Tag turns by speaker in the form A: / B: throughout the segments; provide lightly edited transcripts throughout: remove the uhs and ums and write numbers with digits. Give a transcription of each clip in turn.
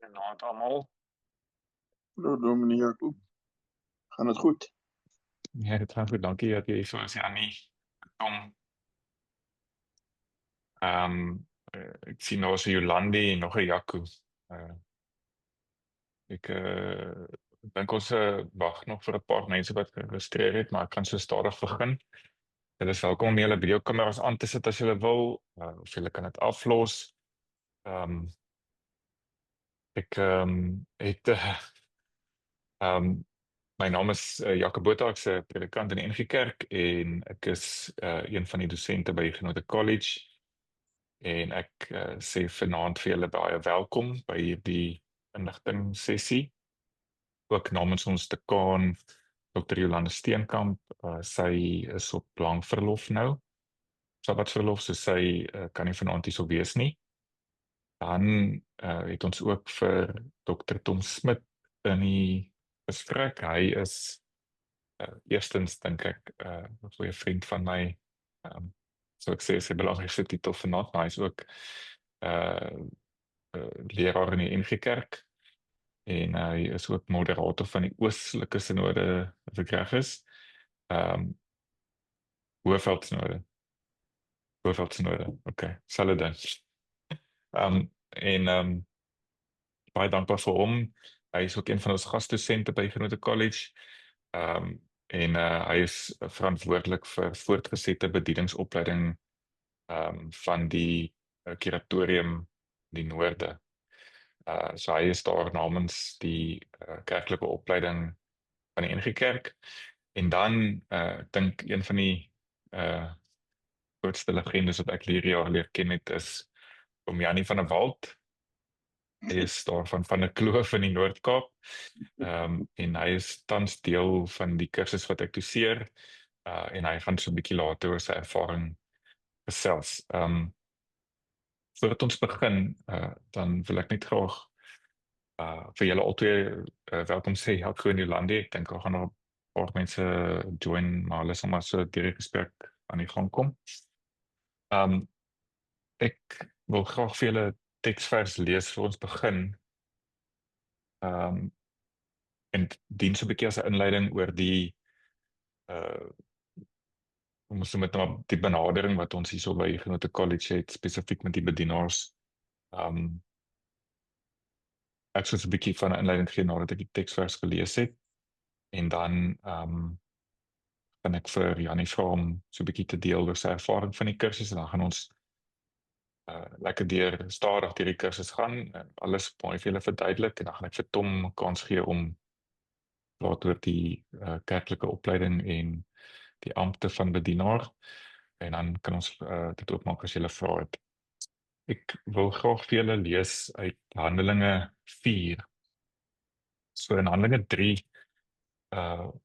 A: Goeienaand almal.
B: Hallo Dominee Jacob, gaan het goed?
A: Ja, dit gaan goed, dankie dat jy so is, Annie. Tom, ek sien daar is 'n Jolandi en nog 'n Jaco. Uh, ek dink ons wag nog vir 'n paar mense wat geregistreer het, maar ek kan so stadig begin. Julle is welkom om julle videokameras aan te sit as julle wil, of julle kan dit aflos. Um, ek het my naam is Jacob Botha, ek's 'n predikant in die NG Kerk en ek is een van die dosente by Genote College. En ek sê vanaand vir julle baie welkom by hierdie inligting sessie. Ook namens ons dekaan Dr. Jolande Steenkamp, sy is op lang verlof nou. Sabbatsverlof, so sy kan nie vanaand hier so wees nie. Dan het ons ook vir Dr. Tom Smit in die gesprek. Hy is eerstens dink ek 'n goeie vriend van my. So ek sê sy belangrikste titel vanaand, maar hy is ook uh leraar in die NG Kerk en hy is ook moderator van die Oostelike Sinode as ek reg is. Um Hoëveld Sinode. Hoëveld Sinode. Okay, selfde ding. En baie dankbaar vir hom. Hy is ook een van ons gasdosente by Genote College. En hy is verantwoordelik vir voortgesette bedieningsopleiding van die kuratorium die Noorde. So hy is daar namens die kerklike opleiding van die NG Kerk. En dan dink een van die grootste legendes wat ek hierdie jaar leer ken het is om Janie van der Walt. Hy is daar van 'n kloof in die Noord-Kaap. En hy is tans deel van die kursus wat ek doseer. En hy gaan so 'n bietjie later oor sy ervaring gesels. Voordat ons begin, dan wil ek net graag vir julle albei welkom sê, Jaco en Jolande. Ek dink daar gaan nog 'n paar mense join, maar hulle sal maar so deur die gesprek aan die gang kom. Ek wil graag vir julle teksvers lees vir ons begin. En dien so 'n bietjie as 'n inleiding oor die ons met die benadering wat ons hierso by Genote College het, spesifiek met die bedienaars. Ek sou so 'n bietjie van 'n inleiding gee nadat ek die teksvers gelees het. En dan kan ek vir Janie vra om so 'n bietjie te deel oor sy ervaring van die kursus en dan gaan ons lekker stadig deur die kursus gaan en alles baie vir julle verduidelik en dan gaan ek vir Tom 'n kans gee om praat oor die kerklike opleiding en die ampte van bedienaar en dan kan ons dit oopmaak as julle vra het. Ek wil graag vir julle lees uit Handelinge 4. So in Handelinge 3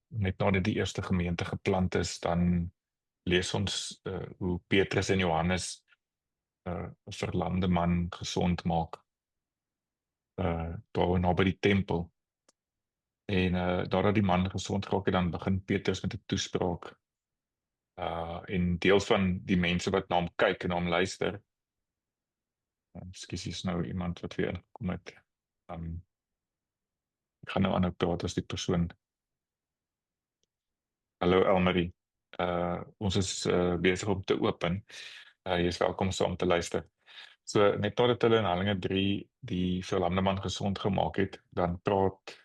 A: net nadat die eerste gemeente geplant is, dan lees ons hoe Petrus en Johannes 'n verlamde man gesond maak daar naby die tempel. En nadat die man gesond geraak het, dan begin Petrus met 'n toespraak. En deel van die mense wat na hom kyk en na hom luister. Ekskuus, hier is nou iemand wat weer ingekom het. Ek gaan nou aanhou praat as die persoon. Hallo Elmarie. Ons is besig om te open. Jy is welkom saam te luister. So net nadat hulle in Handelinge 3 die verlamde man gesond gemaak het, dan praat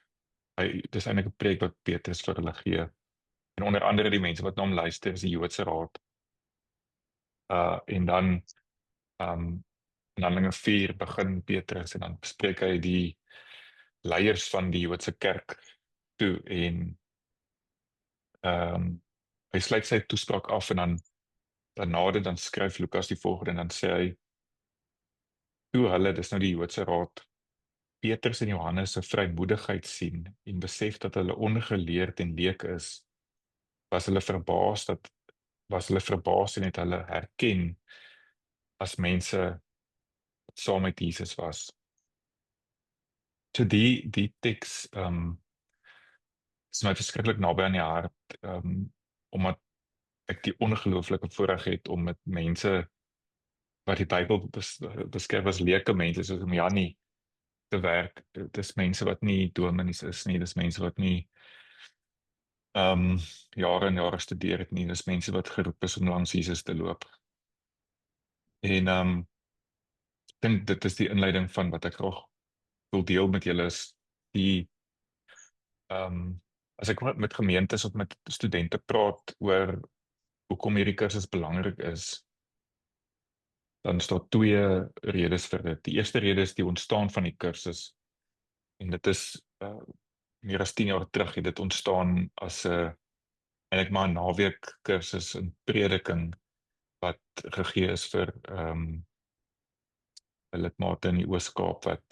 A: hy, dis eintlik 'n preek wat Petrus vir hulle gee. En onder andere die mense wat na hom luister is die Joodse Raad. En dan in Handelinge 4 begin Petrus en dan bespreek hy die leiers van die Joodse kerk toe en hy sluit sy toespraak af en dan skryf Lukas die volgende en dan sê hy toe hulle, dis nou die Joodse Raad, Petrus en Johannes se vrymoedigheid sien en besef dat hulle ongeleerd en leek is, was hulle verbaas en het hulle herken as mense wat saam met Jesus was. So die teks is my verskriklik naby aan die hart, omdat ek die ongelooflike voorreg het om met mense wat die Bybel beskryf as leuke mense soos Janie te werk. Dis mense wat nie dominees is nie, dis mense wat nie jare en jare studeer het nie, dis mense wat geroep is om langs Jesus te loop. En ek dink dit is die inleiding van wat ek graag wil deel met julle is die as ek met gemeentes of met studente praat oor hoekom hierdie kursus belangrik is, dan is daar twee redes vir dit. Die eerste rede is die ontstaan van die kursus en dit is meer as 10 jaar terug het dit ontstaan as 'n eintlik maar 'n naweek kursus in prediking wat gegee is vir 'n lidmate in die Oos-Kaap wat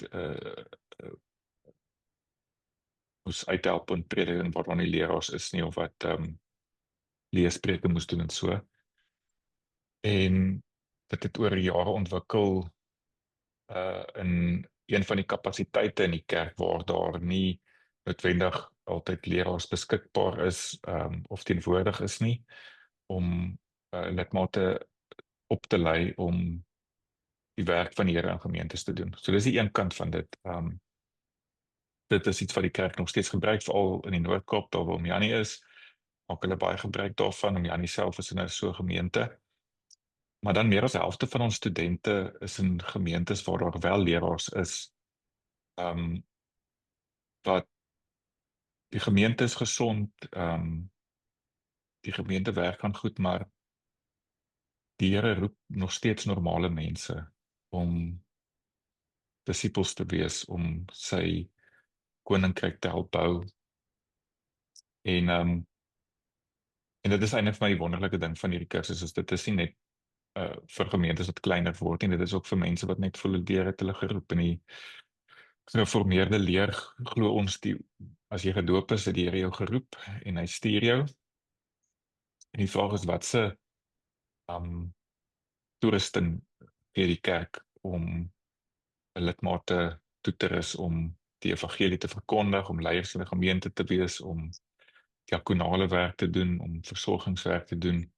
A: moes uithelp in prediking waar dan nie leraars is nie of wat leespreke moes doen en so. En dit het oor jare ontwikkel in een van die kapasiteite in die kerk waar daar nie noodwendig altyd leraars beskikbaar is of teenwoordig is nie om lidmate op te lei om die werk van die Here in gemeentes te doen. So dis die een kant van dit. Dit is iets wat die kerk nog steeds gebruik, veral in die Noord-Kaap, daar waar Janie is. Maak hulle baie gebruik daarvan, om Janie self is in 'n so gemeente. Maar dan meer as die helfte van ons studente is in gemeentes waar daar wel leraars is. Wat die gemeente is gesond, die gemeente werk gaan goed, maar die Here roep nog steeds normale mense om disippels te wees, om sy koninkryk te help bou. En dit is eintlik vir my die wonderlike ding van hierdie kursus, is dit is nie net vir gemeentes wat kleiner word en dit is ook vir mense wat net voel die Here het hulle geroep in die gereformeerde leer glo ons as jy gedoop is het die Here jou geroep en hy stuur jou. En die vraag is wat se toerusting gee die kerk om 'n lidmate toe te rus om die evangelie te verkondig, om leiers in 'n gemeente te wees, om diakonale werk te doen, om versorgingswerk te doen.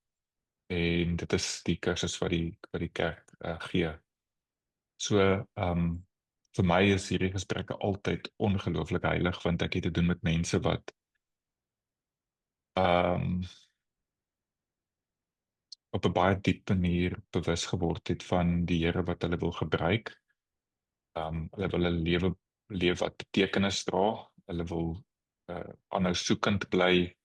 A: En dit is die kursus wat die kerk gee. So vir my is hierdie gesprekke altyd ongelooflik heilig want ek het te doen met mense wat op 'n baie diep manier bewus geword het van die Here wat hulle wil gebruik. Hulle wil 'n lewe wat betekenis dra. Hulle wil aanhou soekend bly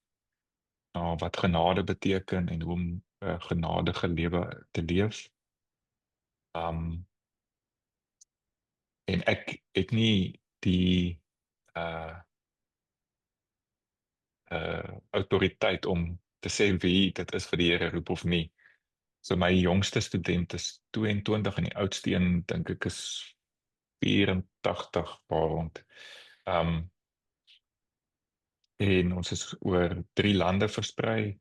A: na wat genade beteken en hoe om 'n genadige lewe te leef. En ek het nie die autoriteit om te sê wie dit is vir die Here roep of nie. So my jongste student is 22 en die oudste een dink ek is 84 paar rond. En ons is oor 3 lande versprei,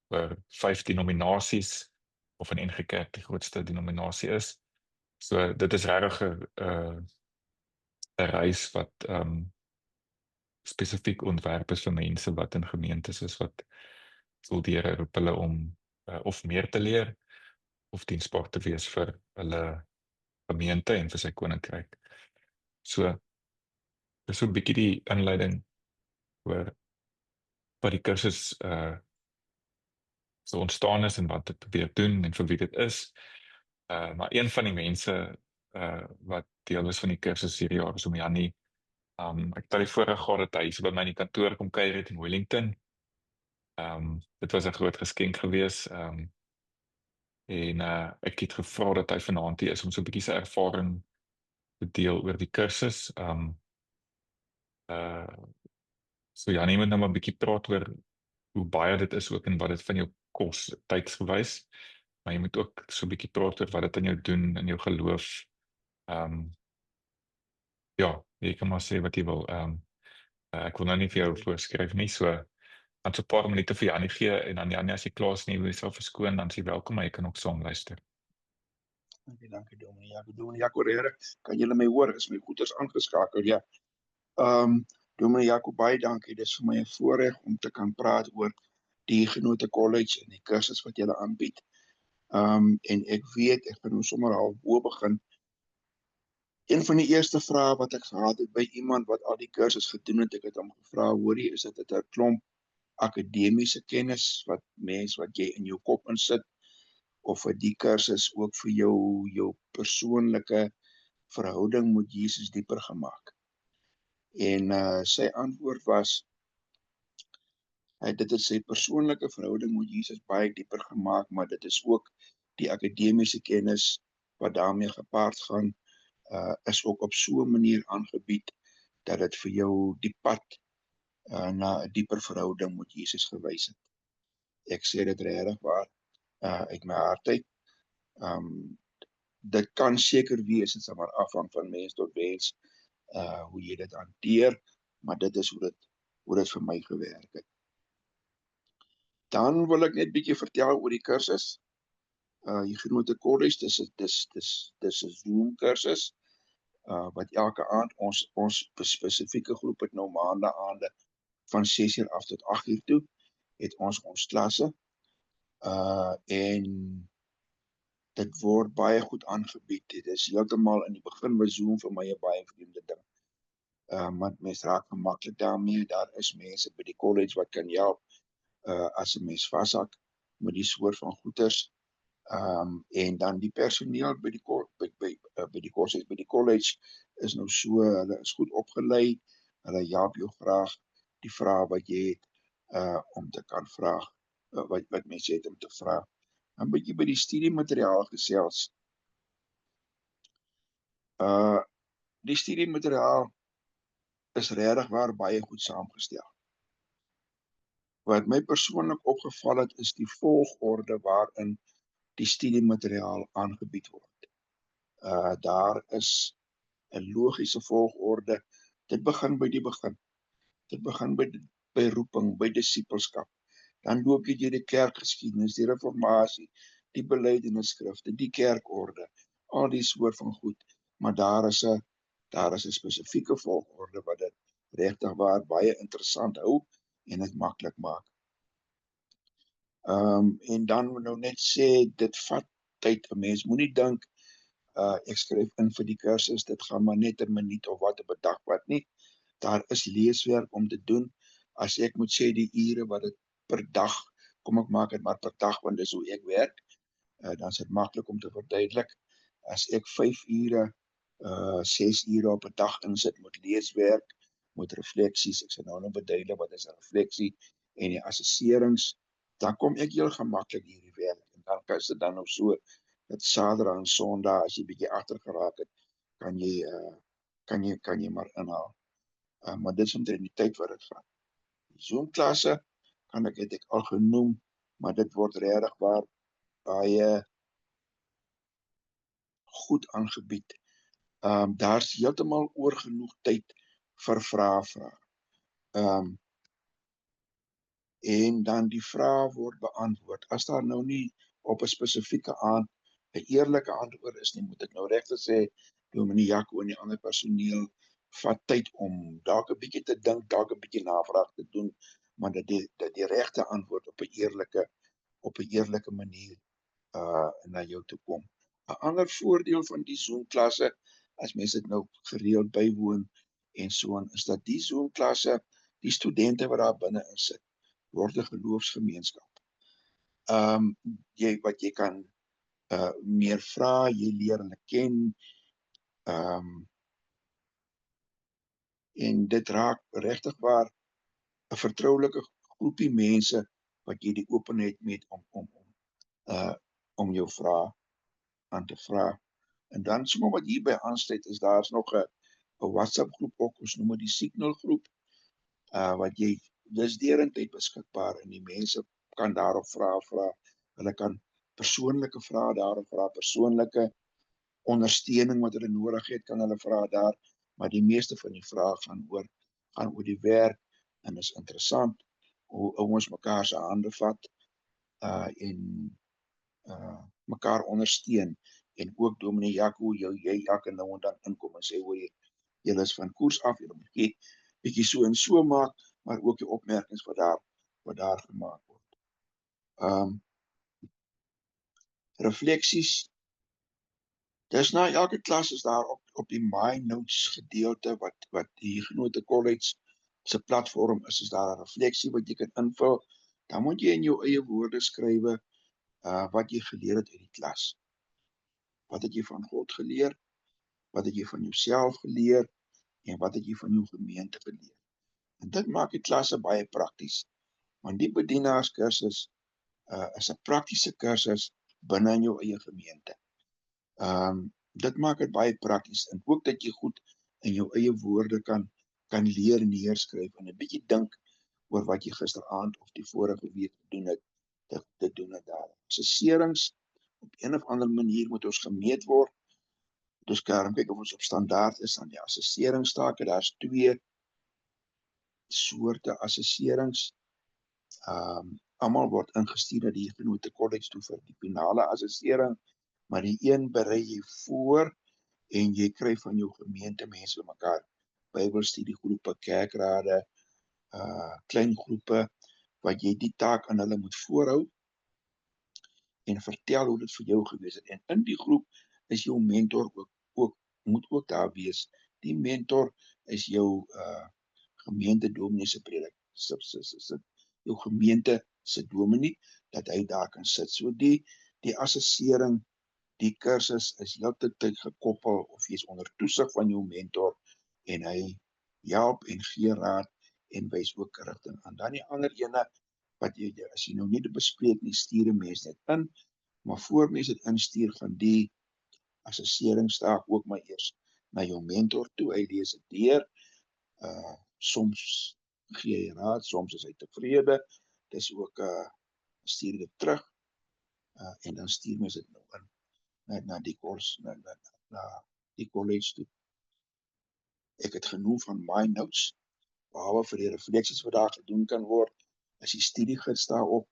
A: oor 5 denominasies, of in NG Kerk die grootste denominasie is. So dit is regtig 'n reis wat spesifiek ontwerp is vir mense wat in gemeentes is wat voel die Here roep hulle om of meer te leer of diensbaar te wees vir hulle gemeente en vir sy koninkryk. So dis so 'n bietjie die inleiding oor wat die kursus so ontstaan is en wat dit probeer doen en vir wie dit is. Maar een van die mense wat deel is van die kursus hierdie jaar is om Janie. Ek het al die voorreg gehad dat hy so by my in die kantoor kom kuier het in Wellington. Dit was 'n groot geskenk geweest. En ek het gevra dat hy vanaand hier is om so 'n bietjie sy ervaring te deel oor die kursus. So Janie moet nou maar 'n bietjie praat oor hoe baie dit is ook en wat dit van jou kos tydsgewys. Maar jy moet ook so 'n bietjie praat oor wat dit aan jou doen in jou geloof. Ja, jy kan maar sê wat jy wil. Ek wil nou nie vir jou voorskryf nie, so dan so 'n paar minute vir Janie gee en dan Janie as jy klaar is nie, wil jy self verskoon, dan is jy welkom, maar jy kan ook saam luister.
B: Dankie Dominee. Ja, Dominee Jaco Rere, kan julle my hoor? Is my goeders aangeskakel? Ja. Dominee Jaco, baie dankie. Dit is vir my 'n voorreg om te kan praat oor die Genote College en die kursus wat julle aanbied. En ek weet ek gaan nou sommer al bo begin Een van die eerste vrae wat ek gehad het by iemand wat al die kursus gedoen het, ek het hom gevra, hoorie, is dit 'n klomp akademiese kennis wat jy in jou kop insit, of het die kursus ook vir jou persoonlike verhouding met Jesus dieper gemaak? En sy antwoord was, dit het sy persoonlike verhouding met Jesus baie dieper gemaak, maar dit is ook die akademiese kennis wat daarmee gepaard gaan, is ook op so 'n manier aangebied dat dit vir jou die pad na 'n dieper verhouding met Jesus gewys het. Ek sê dit regtig waar, uit my hart uit. Dit kan seker wees, dit sal maar afhang van mens tot mens, hoe jy dit hanteer, maar dit is hoe dit vir my gewerk het. Dan wil ek net bietjie vertel oor die kursus. Huguenot College, dis 'n Zoom kursus, wat elke aand, ons spesifieke groep het nou maande van 6:00 af tot 8:00 toe, het ons klasse, en dit word baie goed aangebied. Dit is heeltemal in die begin was Zoom vir my 'n baie vreemde ding. Maar mens raak gemaklik daarmee. Daar is mense by die college wat kan help, as 'n mens vashak met die soort van goeters. En dan die personeel by die kursus by die college is nou so, hulle is goed opgelei, hulle help jou graag die vrae wat jy het, om te kan vra, wat mense het om te vra. 'n bietjie by die studiemateriaal gesels. Die studiemateriaal is regtig waar baie goed saamgestel. Wat my persoonlik opgeval het, is die volgorde waarin die studiemateriaal aangebied word. Daar is 'n logiese volgorde. Dit begin by die begin. Dit begin by roeping, by disippelskap. Dan loop jy deur die kerkgeskiedenis, die reformatie, die belydenisskrifte, die kerkorde, al die soort van goed, maar daar is 'n spesifieke volgorde wat dit regtig waar baie interessant hou en dit maklik maak. En dan wil nou net sê, dit vat tyd. 'n Mens moenie dink, ek skryf in vir die kursus, dit gaan maar net 'n minuut of wat op 'n dag wat nie. Daar is leeswerk om te doen. As ek moet sê die ure wat dit per dag, kom ek maak dit maar per dag, want dis hoe ek werk, dan is dit maklik om te verduidelik. As ek 5 ure, 6 ure op 'n dag insit met leeswerk, met refleksies, ek sal nou beduidelik wat is 'n refleksie, en die assesserings, dan kom ek heel gemaklik hierdie werk, en dan is dit dan nou so, dat Saterdag en Sondag, as jy bietjie agter geraak het, kan jy maar inhaal. Maar dit is omtrent die tyd wat dit vat. Die Zoom-klasse het ek al genoem, maar dit word regtig waar baie goed aangebied. Daar's heeltemal oor genoeg tyd vir vrae. En dan die vrae word beantwoord. As daar nou nie op 'n spesifieke aand 'n eerlike antwoord is nie, moet ek nou regtig sê, Dominee Jaco en die ander personeel vat tyd om dalk 'n bietjie te dink, dalk 'n bietjie navraag te doen, maar dat die regte antwoord op 'n eerlike manier na jou toe kom. 'n Ander voordeel van die Zoom-klasse, as mense dit nou gereeld bywoon en so aan, is dat die Zoom-klasse, die studente wat daar binne insit, word 'n geloofsgemeenskap. Jy kan meer vra, jy leer hulle ken, en dit raak regtig waar 'n vertroulike groepie mense wat jy die openheid met om jou vrae aan te vra. En dan sommer wat hierby aansluit is, daar's nog 'n WhatsApp groep ook, ons noem dit die Signal groep, wat dis deurentyd beskikbaar, en die mense kan daarop vra. Hulle kan persoonlike vrae daarop vra, persoonlike ondersteuning wat hulle nodig het, kan hulle vra daar, maar die meeste van die vrae gaan oor die werk, en is interessant hoe ouens mekaar se hande vat, en mekaar ondersteun, en ook Dominee Jaco, jy elke nou en dan inkom en sê, hoor, julle is van koers af, julle moet bietjie so en so maak, maar ook die opmerkings wat daar gemaak word. Refleksies Dis nou elke klas is daar op die My Notes gedeelte wat die Genote College se platform is daar 'n refleksie wat jy kan invul. Dan moet jy in jou eie woorde skrywe wat jy geleer het uit die klas. Wat het jy van God geleer? Wat het jy van jouself geleer? En wat het jy van jou gemeente geleer? En dit maak die klasse baie prakties. Want die bedienaarskursus is 'n praktiese kursus binne in jou eie gemeente. Dit maak dit baie prakties en ook dat jy goed in jou eie woorde kan leer neerskryf en 'n bietjie dink oor wat jy gisteraand of die vorige week gedoen het. Dit doen dit daar. Assesserings op een of ander manier moet ons gemeet word. Dus kyk of ons op standaard is aan die assesseringstake. Daar's 2 soorte assesserings. Almal word ingestuur na die Genote College toe vir die finale assessering, maar die een berei jy voor en jy kry van jou gemeente mense mekaar Bybelstudiegroepe, kerkrade, klein groepe wat jy die taak aan hulle moet voorhou en vertel hoe dit vir jou gewees het. En in die groep is jou mentor moet ook daar wees. Die mentor is jou gemeente dominee se predik, jou gemeente se dominee, dat hy daar kan sit. So die assessering, die kursus is heeltyd gekoppel of jy is onder toesig van jou mentor en hy help en gee raad en wys ook rigting aan. Dan die ander ene wat jy as jy nou nie te bespreek nie, stuur 'n mens net in, maar voor mens dit instuur van die assesseringstaak ook maar eers na jou mentor toe. Hy lees dit deur. Soms gee hy raad, soms is hy tevrede. Dis ook stuur dit terug en dan stuur mens dit nou in na die kurs, na die college toe. Ek het genoem van My Notes, behalwe vir die refleksies wat daar gedoen kan word, is die studiegids daarop.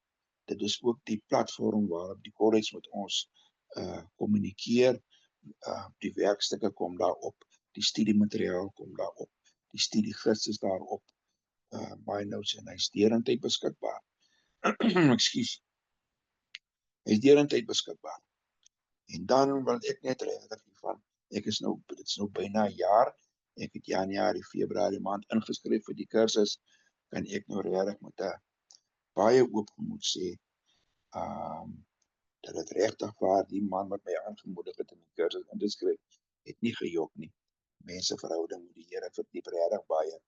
B: Dit is ook die platform waarop die college met ons kommunikeer. Die werkstukke kom daarop, die studiemateriaal kom daarop, die studiegids is daarop, My Notes en hy is derentyd beskikbaar. Ekskuus. Hy is derentyd beskikbaar. En dan wil ek net regtig hiervan, dit is nou byna 'n jaar, ek het Januarie, Februarie maand ingeskryf vir die kursus, kan ek nou regtig met 'n baie oop gemoed sê, dat dit regtig waar die man wat my aangemoedig het in die kursus ingeskryf, het nie gejok nie. Mense verhouding met die Here verdiep regtig baie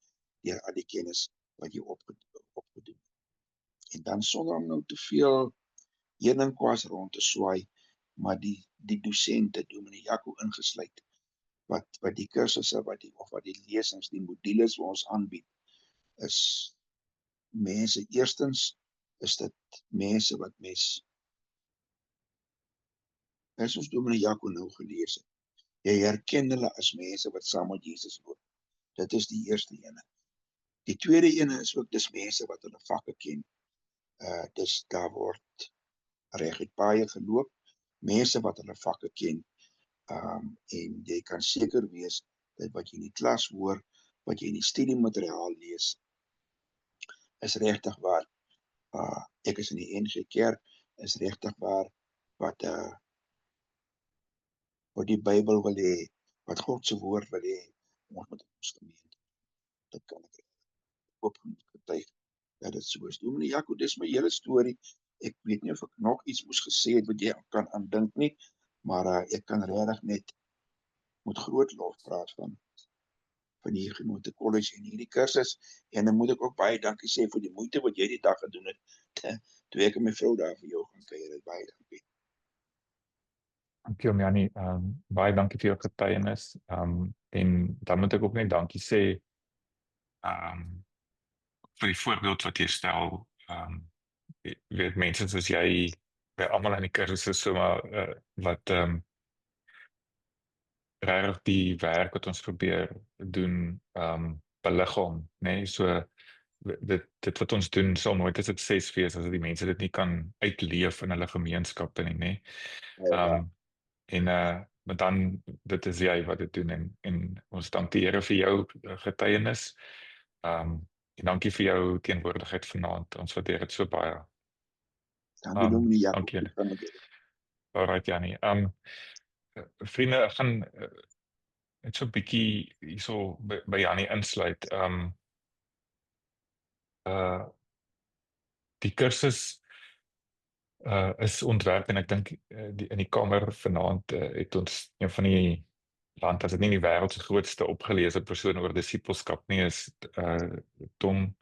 B: deur al die kennis wat jy opgedoen. En dan sonder om nou te veel heuningskwas rond te swaai, maar die dosente, dominee Jaco ingesluit, wat die kursusse wat die lesings, die modules wat ons aanbied, is mense, eerstens is dit mense wat soos dominee Jaco nou gelees het. Jy herken hulle as mense wat saam met Jesus loop. Dit is die eerste ene. Die tweede ene is ook dis mense wat hulle vakke ken. Dus daar word reguit baie geloop, mense wat hulle vakke ken, en jy kan seker wees dat wat jy in die klas hoor, wat jy in die studiemateriaal lees, is regtig waar. Ek is in die NG Kerk, is regtig waar wat die Bybel wil hê, wat God se woord wil hê, ons met ons gemeente. Dit kan ek ook getuig dat dit so is. Dominee Jaco, dis my hele storie. Ek weet nie of ek nog iets moes gesê het wat jy kan aandink nie, maar ek kan regtig net met groot lof praat van die Genote College en hierdie kursus, en dan moet ek ook baie dankie sê vir die moeite wat jy die dag gedoen het, toe ek en my vrou daar vir jou gaan kuier, baie dankie.
A: Dankie Janie, baie dankie vir jou getuienis, en dan moet ek ook net dankie sê vir die voorbeeld wat jy stel, weet mense soos jy, by almal in die kursusse so maar, wat regtig die werk wat ons probeer doen, beliggaam, nê, so dit wat ons doen sal nooit 'n sukses wees as die mense dit nie kan uitleef in hulle gemeenskappe nie, nê. Maar dan, dit is jy wat dit doen, en ons dank die Here vir jou getuienis, en dankie vir jou teenwoordigheid vanaand, ons waardeer dit so baie.
B: Dankie dominee Jaco.
A: Dankie. Alright Janie. vriende, ek gaan net so 'n bietjie hierso by Janie insluit. Uh die kursus is ontwerp en ek dink in die kamer vanaand het ons een van die land, as dit nie die wêreld se grootste opgeleese persoon oor disippelskap nie, is Tom.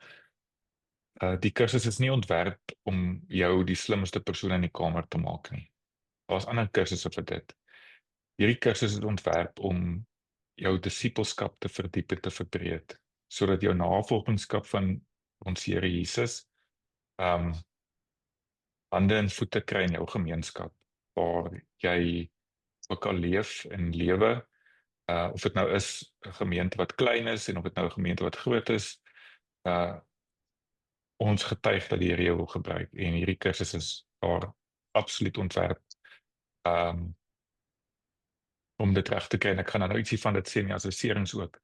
A: Die kursus is nie ontwerp om jou die slimste persoon in die kamer te maak nie. Daar's ander kursusse vir dit. Hierdie kursus is ontwerp om jou disippelskap te verdiep en te verbreed, sodat jou navolgingskap van ons Here Jesus hande en voete kry in jou gemeenskap, waar jy ook al leef en lewe, of dit nou is 'n gemeente wat klein is en of dit nou 'n gemeente wat groot is, ons getuig dat die Here jou wil gebruik en hierdie kursus is daar absoluut ontwerp om dit reg te kry. En ek gaan nou ietsie van dit sê in die assesserings ook.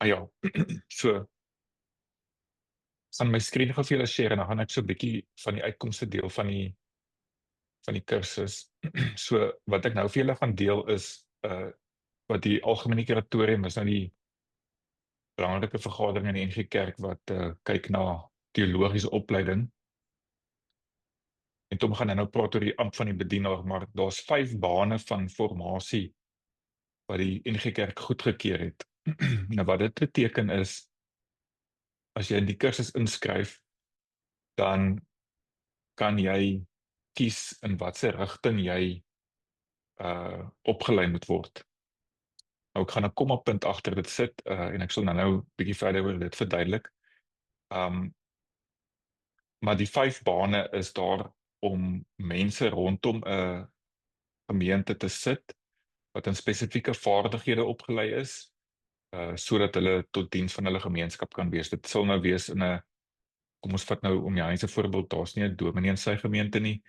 A: Ja, so gaan my skreen gou vir julle share en dan gaan ek so 'n bietjie van die uitkomste deel van die kursus. So wat ek nou vir julle gaan deel is wat die algemene kuratorium is nou die belangrike vergadering in die NG Kerk wat kyk na teologiese opleiding. En Tom gaan nou praat oor die ampt van die bedienaar, maar daar's 5 bane van formasie wat die NG Kerk goedgekeur het. Nou wat dit beteken is, as jy in die kursus inskryf, dan kan jy kies in watter rigting jy opgelei moet word. Nou ek gaan 'n kommapunt agter dit sit en ek sal nou 'n bietjie verder oor dit verduidelik. Maar die 5 bane is daar om mense rondom 'n gemeente te sit wat in spesifieke vaardighede opgelei is, sodat hulle tot diens van hulle gemeenskap kan wees. Dit sal nou wees in 'n, kom ons vat nou om Janie se voorbeeld, daar's nie 'n dominee in sy gemeente nie.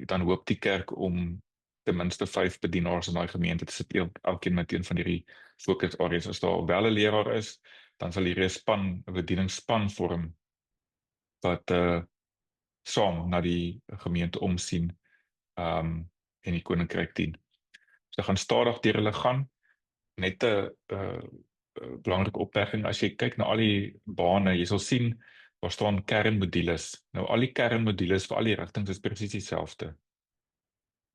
A: Dan hoop die kerk om ten minste 5 bedienaars in daai gemeente te sit, elkeen met een van hierdie fokus areas. As daar wel 'n leraar is, dan sal hierdie span 'n bedieningsspan vorm wat saam na die gemeente omsien en die koninkryk dien. So gaan stadig deur hulle gaan. Net 'n belangrike opmerking, as jy kyk na al die bane, jy sal sien daar staan kernmodules. Nou al die kernmodules vir al die rigtings is presies dieselfde.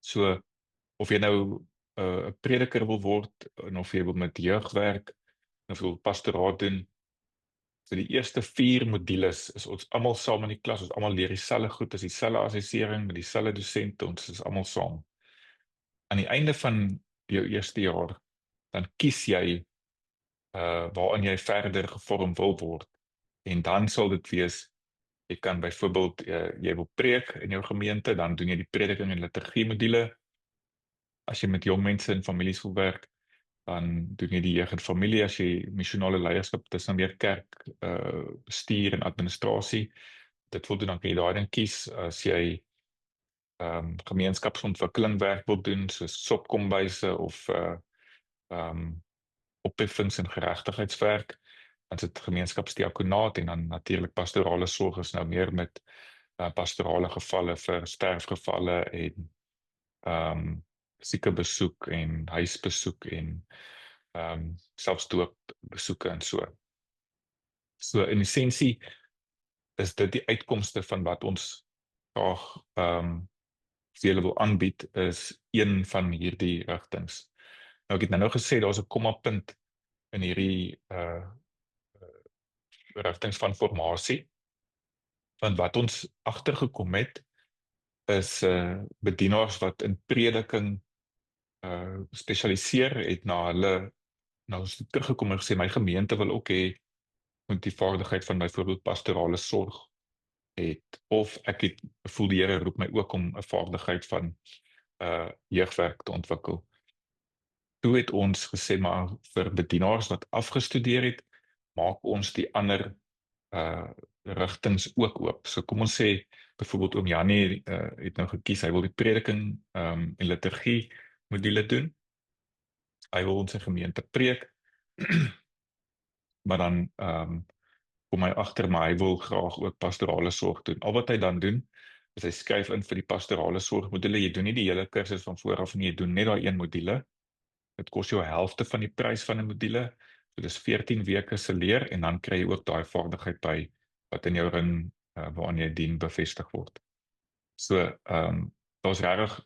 A: So of jy nou 'n prediker wil word en of jy wil met jeug werk of wil pastoraat doen, so die eerste 4 modules is ons almal saam in die klas, ons almal leer dieselfde goed, is dieselfde assessering met dieselfde dosente, ons is almal saam. Aan die einde van jou eerste jaar, dan kies jy waarin jy verder gevorm wil word. En dan sal dit wees, jy kan byvoorbeeld, jy wil preek in jou gemeente, dan doen jy die prediking en liturgie module. As jy met jong mense en families wil werk, dan doen jy die jeug en familie. As jy missionale leierskap, dis dan meer kerk, bestuur en administrasie. Dit wil doen, dan kan jy daarin kies. As jy gemeenskapsontwikkeling werk wil doen, soos sopkombuise of opheffings en geregtigheidswerk, dan sit gemeenskapsdiakonaat en dan natuurlik pastorale sorg is nou meer met pastorale gevalle vir sterfgevalle en siekebesoek en huisbesoek en selfs doopbesoeke en so. So in essensie is dit die uitkomste van wat ons graag vir julle wil aanbied, is een van hierdie rigtings. Nou ek het nou gesê daar's 'n kommapunt in hierdie rigtings van formasie. Want wat ons agtergekom het is bedienaars wat in prediking spesialiseer het na hulle nou ons het teruggekom en gesê my gemeente wil ook hê moet die vaardigheid van byvoorbeeld pastorale sorg het, of ek voel die Here roep my ook om 'n vaardigheid van jeugwerk te ontwikkel. Toe het ons gesê maar vir bedienaars wat afgestudeer het, maak ons die ander rigtings ook oop. So kom ons sê byvoorbeeld oom Janie het nou gekies, hy wil die prediking en liturgie module doen. Hy wil in sy gemeente preek, maar dan kom hy agter, maar hy wil graag ook pastorale sorg doen. Al wat hy dan doen, Dus hy skryf in vir die pastorale sorgmodule. Jy doen nie die hele kursus van vooraf nie, jy doen net daai een module. Dit kos jou helfte van die prys van 'n module. So dis 14 weke se leer en dan kry jy ook daai vaardigheid by wat in jou ring waaraan jy dien bevestig word. So, daar's regtig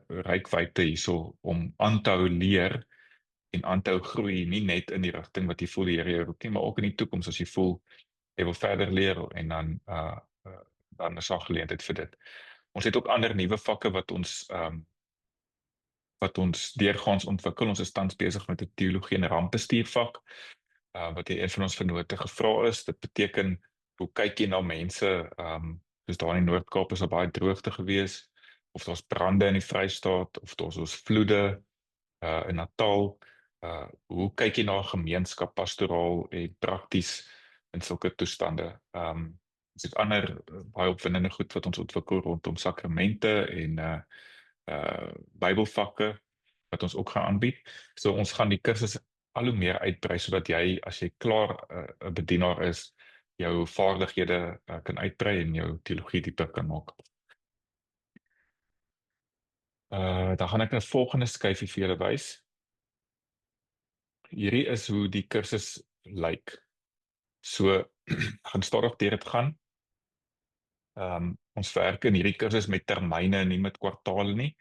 A: rykwyte hierso om aan te hou leer en aan te hou groei, nie net in die rigting wat jy voel die Here jou roep nie, maar ook in die toekoms as jy voel jy wil verder leer en dan is daar geleentheid vir dit. Ons het ook ander nuwe vakke wat ons deurgaans ontwikkel. Ons is tans besig met 'n teologie en rampbestuurvak wat een van ons vennote gevra is. Dit beteken, hoe kyk jy na mense, soos daar in die Noord-Kaap is daar baie droogte gewees, of daar's brande in die Vrystaat, of daar's ons vloede in Natal. Hoe kyk jy na 'n gemeenskap pastoraal en prakties in sulke toestande? Ons het ander baie opwindende goed wat ons ontwikkel rondom sakramente en Bybelvakke wat ons ook gaan aanbied. So ons gaan die kursus al hoe meer uitbrei sodat jy, as jy klaar 'n bedienaar is, jou vaardighede kan uitbrei en jou teologie dieper kan maak. Dan gaan ek 'n volgende skyfie vir julle wys. Hierdie is hoe die kursus lyk. So gaan stadig deur dit gaan. Ons werk in hierdie kursus met termyne, nie met kwartale nie.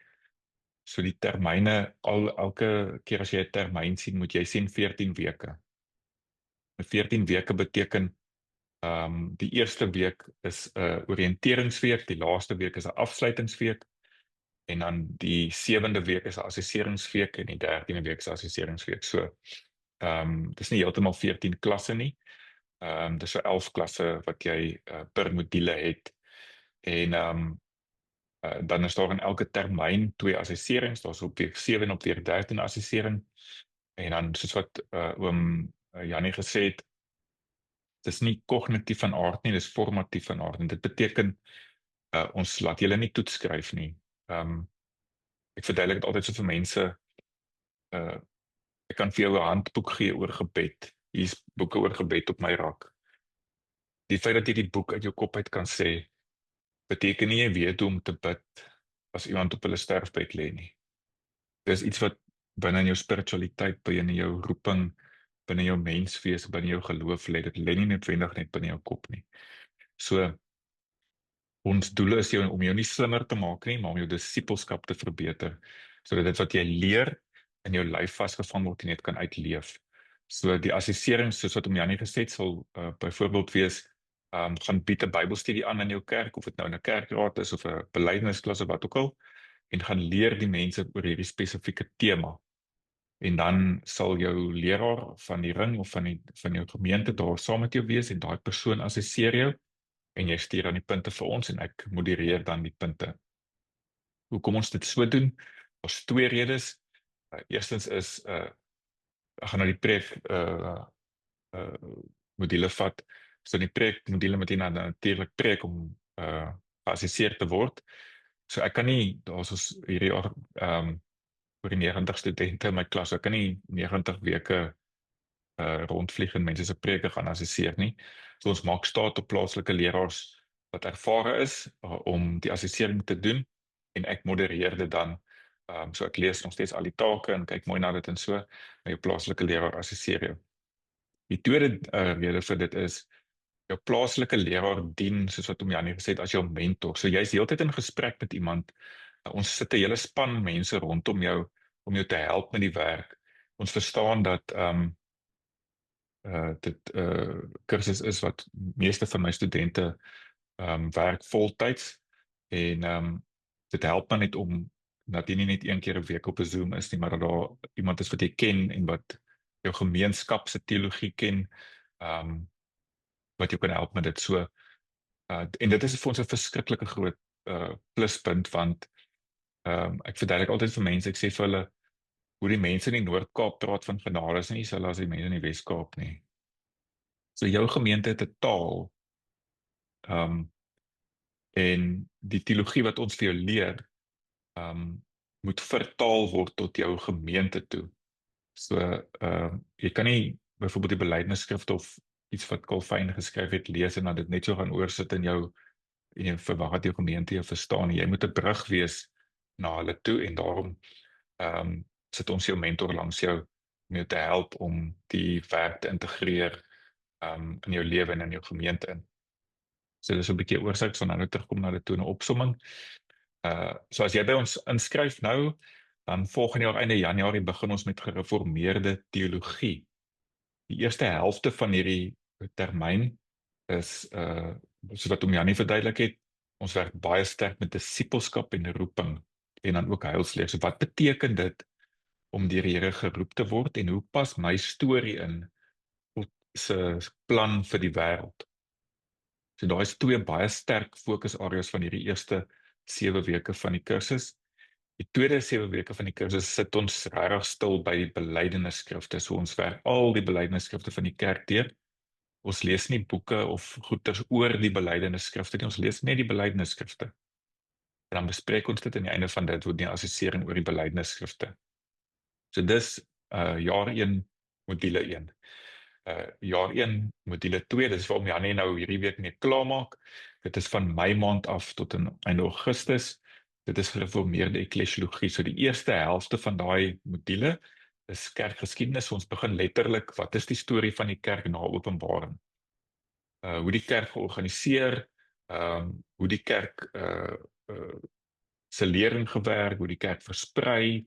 A: So die termyne, elke keer as jy 'n termyn sien, moet jy sien 14 weke. 14 weke beteken die eerste week is 'n oriënteringsweek, die laaste week is 'n afsluitingsweek en dan die 7de week is 'n assesseringsweek en die 13de week is 'n assesseringsweek. So dis nie heeltemal 14 klasse nie. Dis so 11 klasse wat jy per module het. En dan is daar in elke termyn 2 assesserings. Daar's op week 7 en op week 13 assessering. En dan soos wat oom Janie gesê het, dis nie kognitief van aard nie, dis formatief van aard. En dit beteken ons laat julle nie toets skryf nie. Ek verduidelik dit altyd so vir mense. Ek kan vir jou 'n handboek gee oor gebed. Hier's boeke oor gebed op my rak. Die feit dat jy die boek uit jou kop uit kan sê, beteken nie jy weet hoe om te bid as iemand op hulle sterfbed lê nie. Dis iets wat binne in jou spiritualiteit, binne jou roeping, binne jou menswees, binne jou geloof lê. Dit lê nie noodwendig net binne jou kop nie. So ons doel is om jou nie slimmer te maak nie, maar om jou disippelskap te verbeter, sodat dit wat jy leer in jou lyf vasgevang word en net kan uitleef. So die assessering, soos wat Janie gesê het, sal byvoorbeeld wees, gaan bied 'n Bybelstudie aan in jou kerk, of dit nou in 'n kerkraad is of 'n belydensklas of wat ook al, en gaan leer die mense oor hierdie spesifieke tema. En dan sal jou leraar van die ring of van jou gemeente daar saam met jou wees en daai persoon assesseer jou en jy stuur dan die punte vir ons en ek modereer dan die punte. Hoekom ons dit so doen? Daar's 2 redes. Eerstens is ek gaan nou die preek module vat. So die preek module moet jy natuurlik preek om geassesseer te word. So ek kan nie, daar's ons hierdie jaar oor die 90 studente in my klas, ek kan nie 90 weke rondvlieg en mense se preke gaan assesseer nie. So ons maak staat op plaaslike leraars wat ervare is om die assessering te doen en ek modereer dit dan. So ek lees nog steeds al die take en kyk mooi na dit en so, en jou plaaslike leraar assesseer jou. Die tweede rede vir dit is, jou plaaslike leraar dien, soos wat Janie gesê het, as jou mentor. So jy is heeltyd in gesprek met iemand. Ons sit 'n hele span mense rondom jou om jou te help met die werk. Ons verstaan dat dit kursus is wat meeste van my studente werk voltyds en dit help my net om dat jy nie net een keer 'n week op 'n Zoom is nie, maar dat daar iemand is wat jy ken en wat jou gemeenskap se teologie ken, wat jou kan help met dit. So en dit is vir ons 'n verskriklike groot pluspunt, want ek verduidelik altyd vir mense, ek sê vir hulle, hoe die mense in die Noord-Kaap praat van genade is nie dieselfde as die mense in die Wes-Kaap nie. So jou gemeente het 'n taal, en die teologie wat ons vir jou leer, moet vertaal word tot jou gemeente toe. So jy kan nie byvoorbeeld die belydenisskrifte of iets wat Calvin geskryf het lees en dan dit net so gaan oorsit in jy verwag dat jou gemeente jou verstaan. Jy moet 'n brug wees na hulle toe en daarom sit ons jou mentor langs jou om jou te help om die werk te integreer in jou lewe en in jou gemeente in. So dis 'n bietjie oorsig van nou terugkom na die toe 'n opsomming. So as jy by ons inskryf nou, dan volgende jaar einde Januarie begin ons met gereformeerde teologie. Die eerste helfte van hierdie termyn is so wat Janie verduidelik het, ons werk baie sterk met disippelskap en roeping en dan ook heilsleer. So wat beteken dit om deur die Here geroep te word en hoe pas my storie in God se plan vir die wêreld? So daar is twee baie sterk fokusareas van hierdie eerste 7 weke van die kursus. Die tweede 7 weke van die kursus sit ons regtig stil by die belydenisskrifte. So ons werk al die belydenisskrifte van die kerk deur. Ons lees nie boeke of goeters oor die belydenisskrifte nie, ons lees net die belydenisskrifte. En dan bespreek ons dit aan die einde van dit word die assessering oor die belydenisskrifte. So dis jaar 1 module 1. Jaar 1 module 2, dis waarom Janie nou hierdie week mee klaarmaak. Dit is van Mei maand af tot in einde Augustus. Dit is gereformeerde eklesiologie. So die eerste helfte van daai module is kerkgeskiedenis. Ons begin letterlik, wat is die storie van die kerk na Openbaring? Hoe die kerk georganiseer, hoe die kerk se lering gewerk, hoe die kerk versprei,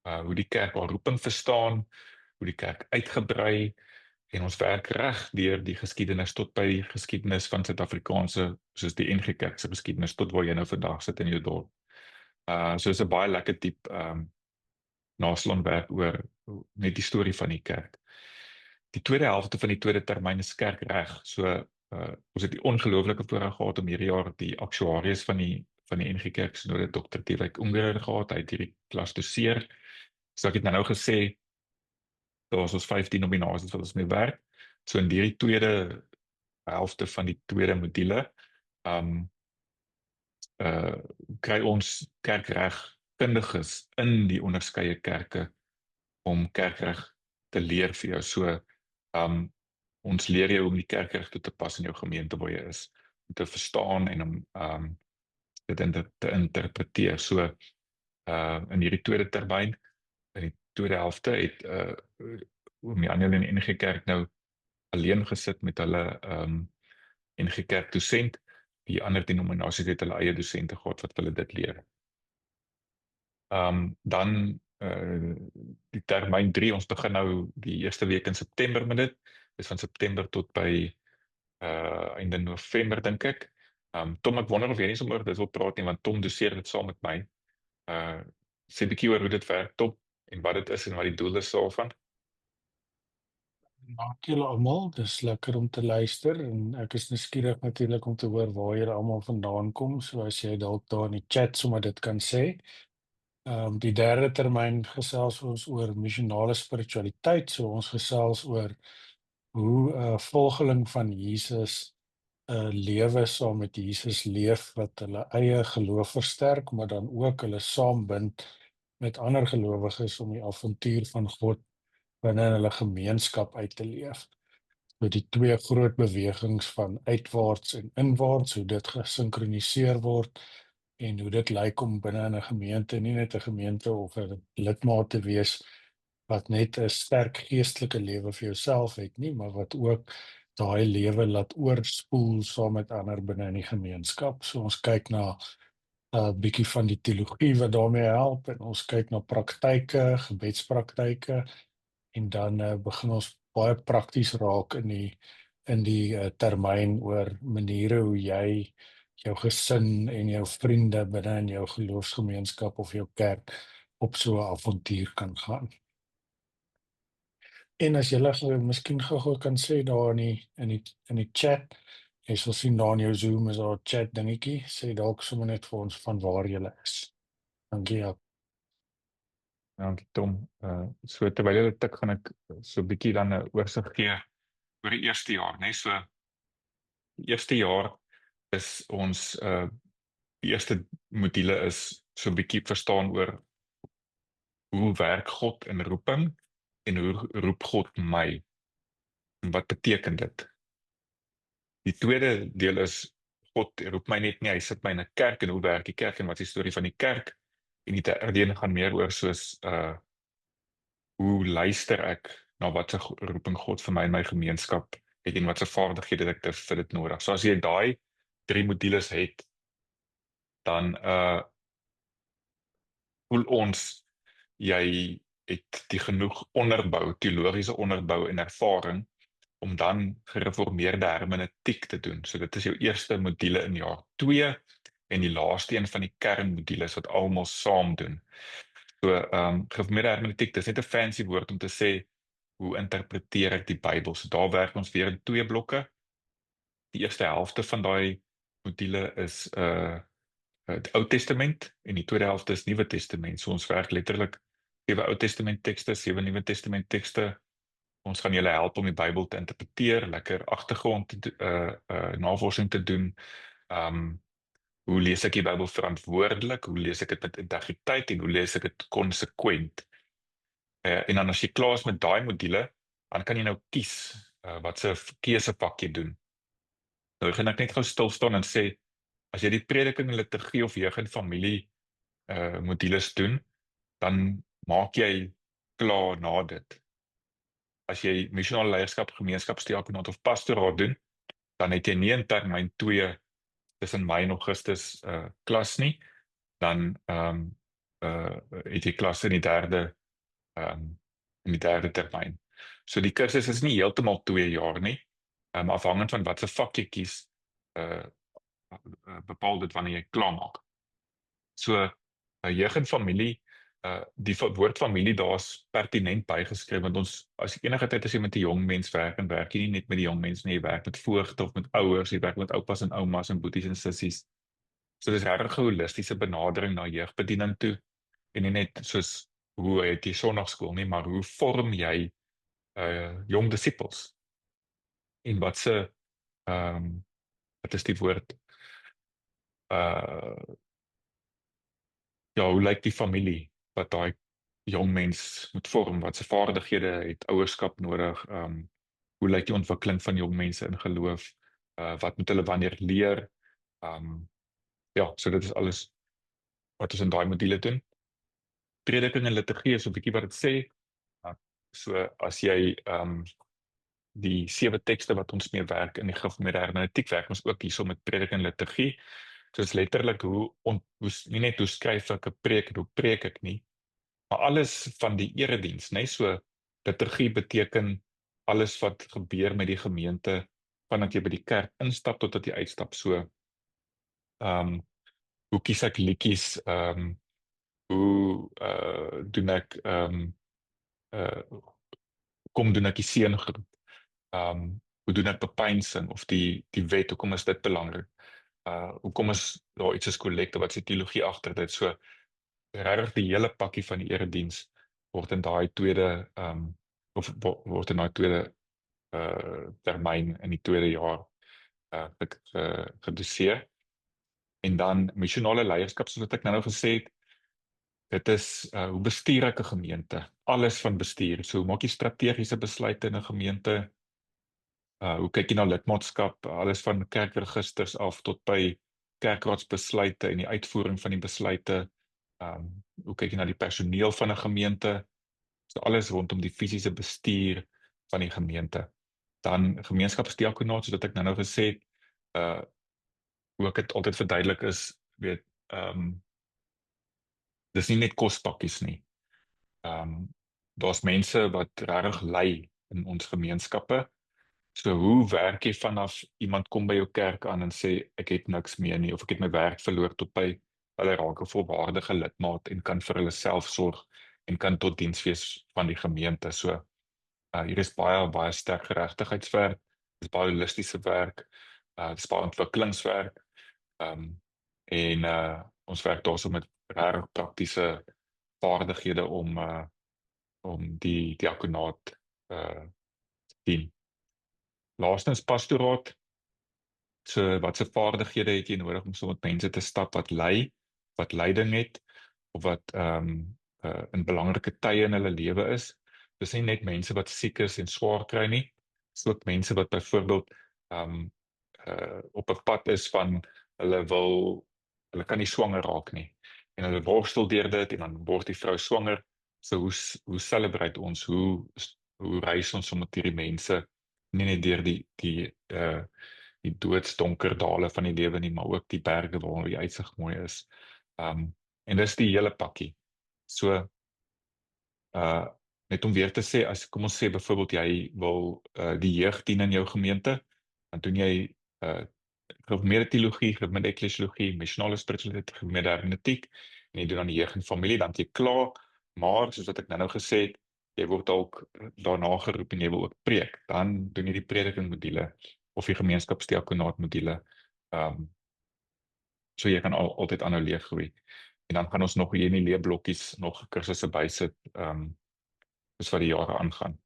A: hoe die kerk haar roeping verstaan, hoe die kerk uitgebrei, en ons werk reg deur die geskiedenis tot by die geskiedenis van Suid-Afrikaanse, soos die NG Kerk se geskiedenis, tot waar jy nou vandag sit in jou dorp. So is 'n baie lekker diep naslaanwerk oor net die storie van die kerk. Die tweede helfte van die tweede termyn is kerkreg. So ons het die ongelooflike voorreg gehad om hierdie jaar die aktuaries van die NG Kerk Synode Dr. T.W. Ungerer gehad. Hy het hierdie klas doseer. So ek het nou gesê, daar was ons 15 nominasies wat ons mee werk. So in die tweede helfte van die tweede module kry ons kerkregkundiges in die onderskeie kerke om kerkreg te leer vir jou. So ons leer jou om die kerkreg toe te pas in jou gemeente waar jy is, om te verstaan en om dit te interpreteer. So in hierdie tweede termyn, in die tweede helfte het Janie en die NG Kerk nou alleen gesit met hulle NG Kerk dosent. Die ander denominasies het hulle eie dosente gehad wat hulle dit leer. Dan die termyn 3, ons begin nou die eerste week in September met dit. Dis van September tot by einde November dink ek. Tom, ek wonder of jy nie sommer dit wil praat nie, want Tom doseer dit saam met my. Sê 'n bietjie oor hoe dit werk, Tom, en wat dit is en wat die doel is daarvan.
C: Dank julle almal, dis lekker om te luister en ek is nuuskierig natuurlik om te hoor waar julle almal vandaan kom, so as jy dalk daar in die chat sommer dit kan sê. Die derde termyn gesels ons oor missionale spiritualiteit, so ons gesels oor hoe 'n volgeling van Jesus 'n lewe saam met Jesus leef wat hulle eie geloof versterk, maar dan ook hulle saambind met ander gelowiges om die avontuur van God binne in hulle gemeenskap uit te leef. Met die twee groot bewegings van uitwaarts en inwaarts, hoe dit gesinkroniseer word en hoe dit lyk om binne in 'n gemeente, nie net 'n gemeente of 'n lidmaat te wees wat net 'n sterk geestelike lewe vir jouself het nie, maar wat ook daai lewe laat oorspoel saam met ander binne in die gemeenskap. So ons kyk na 'n bietjie van die teologie wat daarmee help en ons kyk na praktyke, gebedspraktyke. En dan begin ons baie prakties raak in die termyn oor maniere hoe jy jou gesin en jou vriende binne in jou geloofsgemeenskap of jou kerk op so 'n avontuur kan gaan. En as julle miskien gou kan sê daar in die chat, jy sal sien daar in jou Zoom is daar 'n chat dingetjie, sê dalk sommer net vir ons van waar julle is. Dankie.
A: Dankie Tom. So terwyl jy dit tik, gaan ek so 'n bietjie dan 'n oorsig gee oor die eerste jaar, né? So die eerste jaar is ons die eerste module is so 'n bietjie verstaan oor hoe werk God in roeping en hoe roep God my? En wat beteken dit? Die tweede deel is God roep my net nie, hy sit my in 'n kerk en hoe werk die kerk en wat is die storie van die kerk? En die derde een gaan meer oor soos hoe luister ek na wat se roeping God vir my in my gemeenskap het en wat se vaardighede ek vir dit nodig. So as jy daai 3 modules het, dan voel ons jy het die genoeg onderbou, teologiese onderbou en ervaring om dan gereformeerde hermeneutiek te doen. So dit is jou eerste module in jaar 2 en die laaste een van die kernmodules wat almal saam doen. So gereformeerde hermeneutiek, dis net 'n fancy woord om te sê hoe interpreteer ek die Bybel. So daar werk ons weer in 2 blokke. Die eerste helfte van daai module is die Ou Testament en die tweede helfte is Nuwe Testament. So ons werk letterlik 7 Ou Testament tekste, 7 Nuwe Testament tekste. Ons gaan julle help om die Bybel te interpreteer, lekker agtergrond navorsing te doen. Hoe lees ek die Bybel verantwoordelik? Hoe lees ek dit met integriteit en hoe lees ek dit konsekwent? En dan as jy klaar is met daai module, dan kan jy nou kies wat se keusepak jy doen. Nou gaan ek net gou stil staan en sê, as jy die prediking en liturgie of jeug en familie modules doen, dan maak jy klaar na dit. As jy missionale leierskap, gemeenskapsdiakonaat of pastoraat doen, dan het jy nie in termyn 2 tussen Mei en Augustus klas nie, dan het jy klas in die derde termyn. So die kursus is nie heeltemal 2 jaar nie, afhangend van wat se vak jy kies, bepaal dit wanneer jy klaar maak. So jeug en familie, die woord familie daar's pertinent bygeskryf, want ons, as enige tyd as jy met 'n jong mens werk, en werk jy nie net met die jong mense nie, jy werk met voogte of met ouers, jy werk met oupas en oumas en boeties en sissies. So dis regtig 'n holistiese benadering na jeugbediening toe, en nie net soos hoe het jy sonnaarskool nie, maar hoe vorm jy jong disippels? En wat is die woord? Ja, hoe lyk die familie wat daai jong mens moet vorm? Wat se vaardighede het ouerskap nodig? Hoe lyk die ontwikkeling van jong mense in geloof? Wat moet hulle wanneer leer? Ja, so dit is alles wat ons in daai module doen. Prediking en liturgie is 'n bietjie wat dit sê. So as jy die 7 tekste wat ons mee werk in die gereformeerde hermeneutiek, werk ons ook hierso met prediking en liturgie. So is letterlik nie net hoe skryf ek 'n preek en hoe preek ek nie, maar alles van die erediens, né? So liturgie beteken alles wat gebeur met die gemeente vandat jy by die kerk instap totdat jy uitstap. So hoe kies ek liedjies, hoe doen ek kom doen ek die seëngroep, hoe doen ek bepeinsing of die wet, hoekom is dit belangrik? Hoekom is daar iets as kollekte, wat is die teologie agter dit? So regtig die hele pakkie van die erediens word in daai tweede word in daai tweede termyn in die tweede jaar gedoseer. En dan missionale leierskap, soos wat ek nou gesê het, dit is hoe bestuur ek 'n gemeente? Alles van bestuur. So hoe maak jy strategiese besluite in 'n gemeente? Hoe kyk jy na lidmaatskap? Alles van kerkregisters af tot by kerkraadsbesluite en die uitvoering van die besluite. Hoe kyk jy na die personeel van 'n gemeente? So alles rondom die fisiese bestuur van die gemeente. Dan gemeenskapsdiakonaat, soos ek nou gesê het, hoe ek dit altyd verduidelik is, weet, dis nie net kospakkies nie. Daar's mense wat regtig lei in ons gemeenskappe. So hoe werk jy vanaf iemand kom by jou kerk aan en sê ek het niks meer nie, of ek het my werk verloor, tot by hulle raak 'n volwaardige lidmaat en kan vir hulle self sorg en kan tot diens wees van die gemeente. So hier is baie sterk geregtigheidswerk, dis baie holistiese werk, dis baie ontwikkelingswerk, en ons werk daarso met regtig praktiese vaardighede om die diakonaat te dien. Laastens pastoraat. So wat se vaardighede het jy nodig om so met mense te stap wat lei, wat leiding het, of wat in belangrike tye in hulle lewe is. Dis nie net mense wat siek is en swaar kry nie, dis ook mense wat byvoorbeeld op 'n pad is van hulle kan nie swanger raak nie. En hulle worstel deur dit en dan word die vrou swanger. So hoe celebrate ons, hoe reis ons sommer hierdie mense nie net deur die doodsdonker dale van die lewe nie, maar ook die berge waar die uitsig mooi is. En dis die hele pakkie. So uh net om weer te sê, as kom ons sê byvoorbeeld jy wil die jeug dien in jou gemeente, dan doen jy gereformeerde teologie, gereformeerde eklesiologie, missionale spiritualiteit, gereformeerde hermeneutiek, en jy doen dan die jeug en familie, dan het jy klaar, maar soos wat ek nou gesê het, jy word dalk daarna geroep en jy wil ook preek, dan doen jy die prediking module of die gemeenskapsdiakonaat module. So jy kan altyd aanhou leergroei. En dan gaan ons nog hier in die leerblokkies nog kursusse bysit, soos wat die jare aangaan.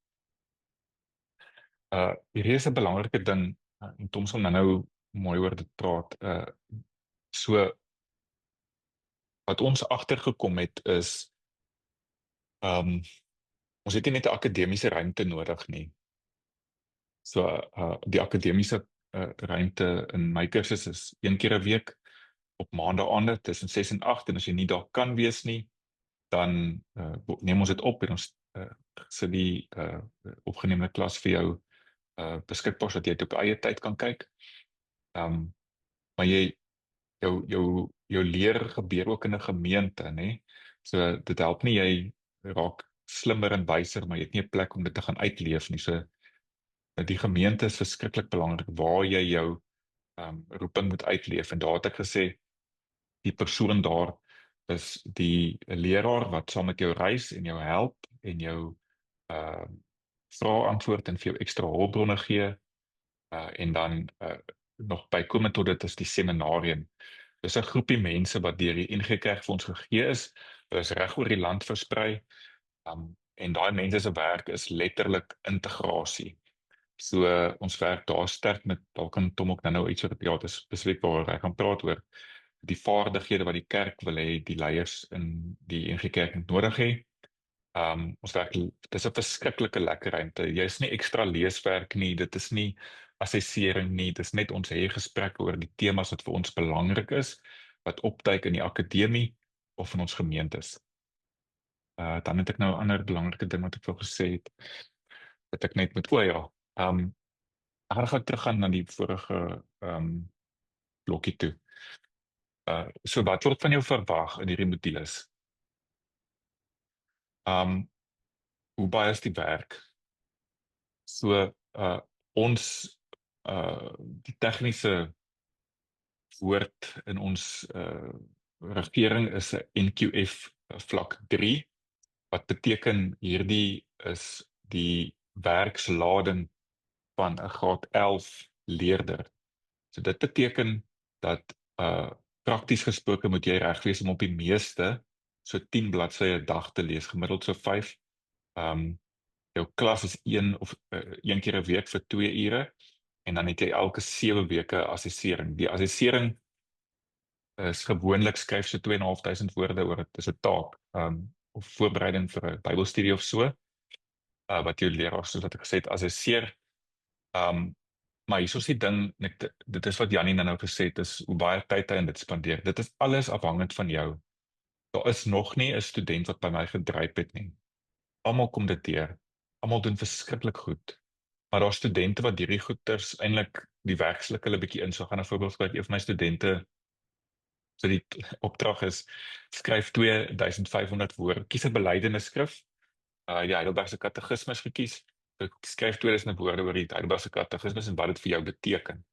A: Hierdie is 'n belangrike ding, en Tom sal nou mooi oor dit praat. So wat ons agtergekom het is, ons het nie net 'n akademiese ruimte nodig nie. So die akademiese ruimte in my kursus is 1 keer 'n week op maandagaande tussen 6 en 8, en as jy nie daar kan wees nie, dan neem ons dit op en ons sit die opgeneemde klas vir jou beskikbaar, sodat jy dit op eie tyd kan kyk. Maar jou leer gebeur ook in 'n gemeente, nê? So dit help nie jy raak slimmer en wyser, maar jy het nie 'n plek om dit te gaan uitleef nie. So die gemeente is verskriklik belangrik waar jy jou roeping moet uitleef. En daar het ek gesê, die persoon daar is die leraar wat saam met jou reis en jou help en jou vrae antwoord en vir jou ekstra hulpbronne gee, en dan nog bykomend tot dit is die seminarium. Dis 'n groepie mense wat deur die NG Kerk vir ons gegee is. Hulle is reg oor die land versprei. En daai mense se werk is letterlik integrasie. So ons werk daar sterk met, daar kan Tom ook nou iets oor praat, is spesifiek waar hy gaan praat oor die vaardighede wat die kerk wil hê, die leiers in die NG Kerk nodig het. Ons werk, dis 'n verskriklike lekker ruimte. Jy is nie ekstra leeswerk nie, dit is nie assessering nie, dis net ons hê gesprekke oor die temas wat vir ons belangrik is, wat opduik in die akademie of in ons gemeentes. Dan het ek nou 'n ander belangrike ding wat ek wil gesê het, wat ek net moet, ek gaan teruggaan na die vorige blokkie toe. So wat word van jou verwag in hierdie modules? Hoe baie is die werk? So ons die tegniese woord in ons regering is 'n NQF vlak 3, wat beteken hierdie is die werkslading van 'n graad 11 leerder. So dit beteken dat prakties gesproke moet jy reg wees om op die meeste so 10 bladsye 'n dag te lees, gemiddeld so 5. Jou klas is 1 keer 'n week vir 2 ure, en dan het jy elke 7 weke assessering. Die assessering is gewoonlik skryf so 2.500 woorde oor dit, is 'n taak, of voorbereiding vir 'n Bybelstudie of so, wat jou leraar, soos wat ek gesê het, assesseer. Maar hier is die ding, dit is wat Jannie nou gesê het, is hoe baie tyd hy in dit spandeer. Dit is alles afhangend van jou. Daar is nog nie 'n student wat by my gedryp het nie. Almal kom dit deur. Almal doen verskriklik goed. Maar daar is studente wat hierdie goeters eintlik die werkslike hulle bietjie in. So gaan 'n voorbeeld gebruik, een van my studente, so die opdrag is, skryf 2500 woorde, kies 'n belydenis skrif, die Heidelbergse Katekismes gekies, skryf 2000 woorde oor die Heidelbergse Katekismes en wat dit vir jou beteken.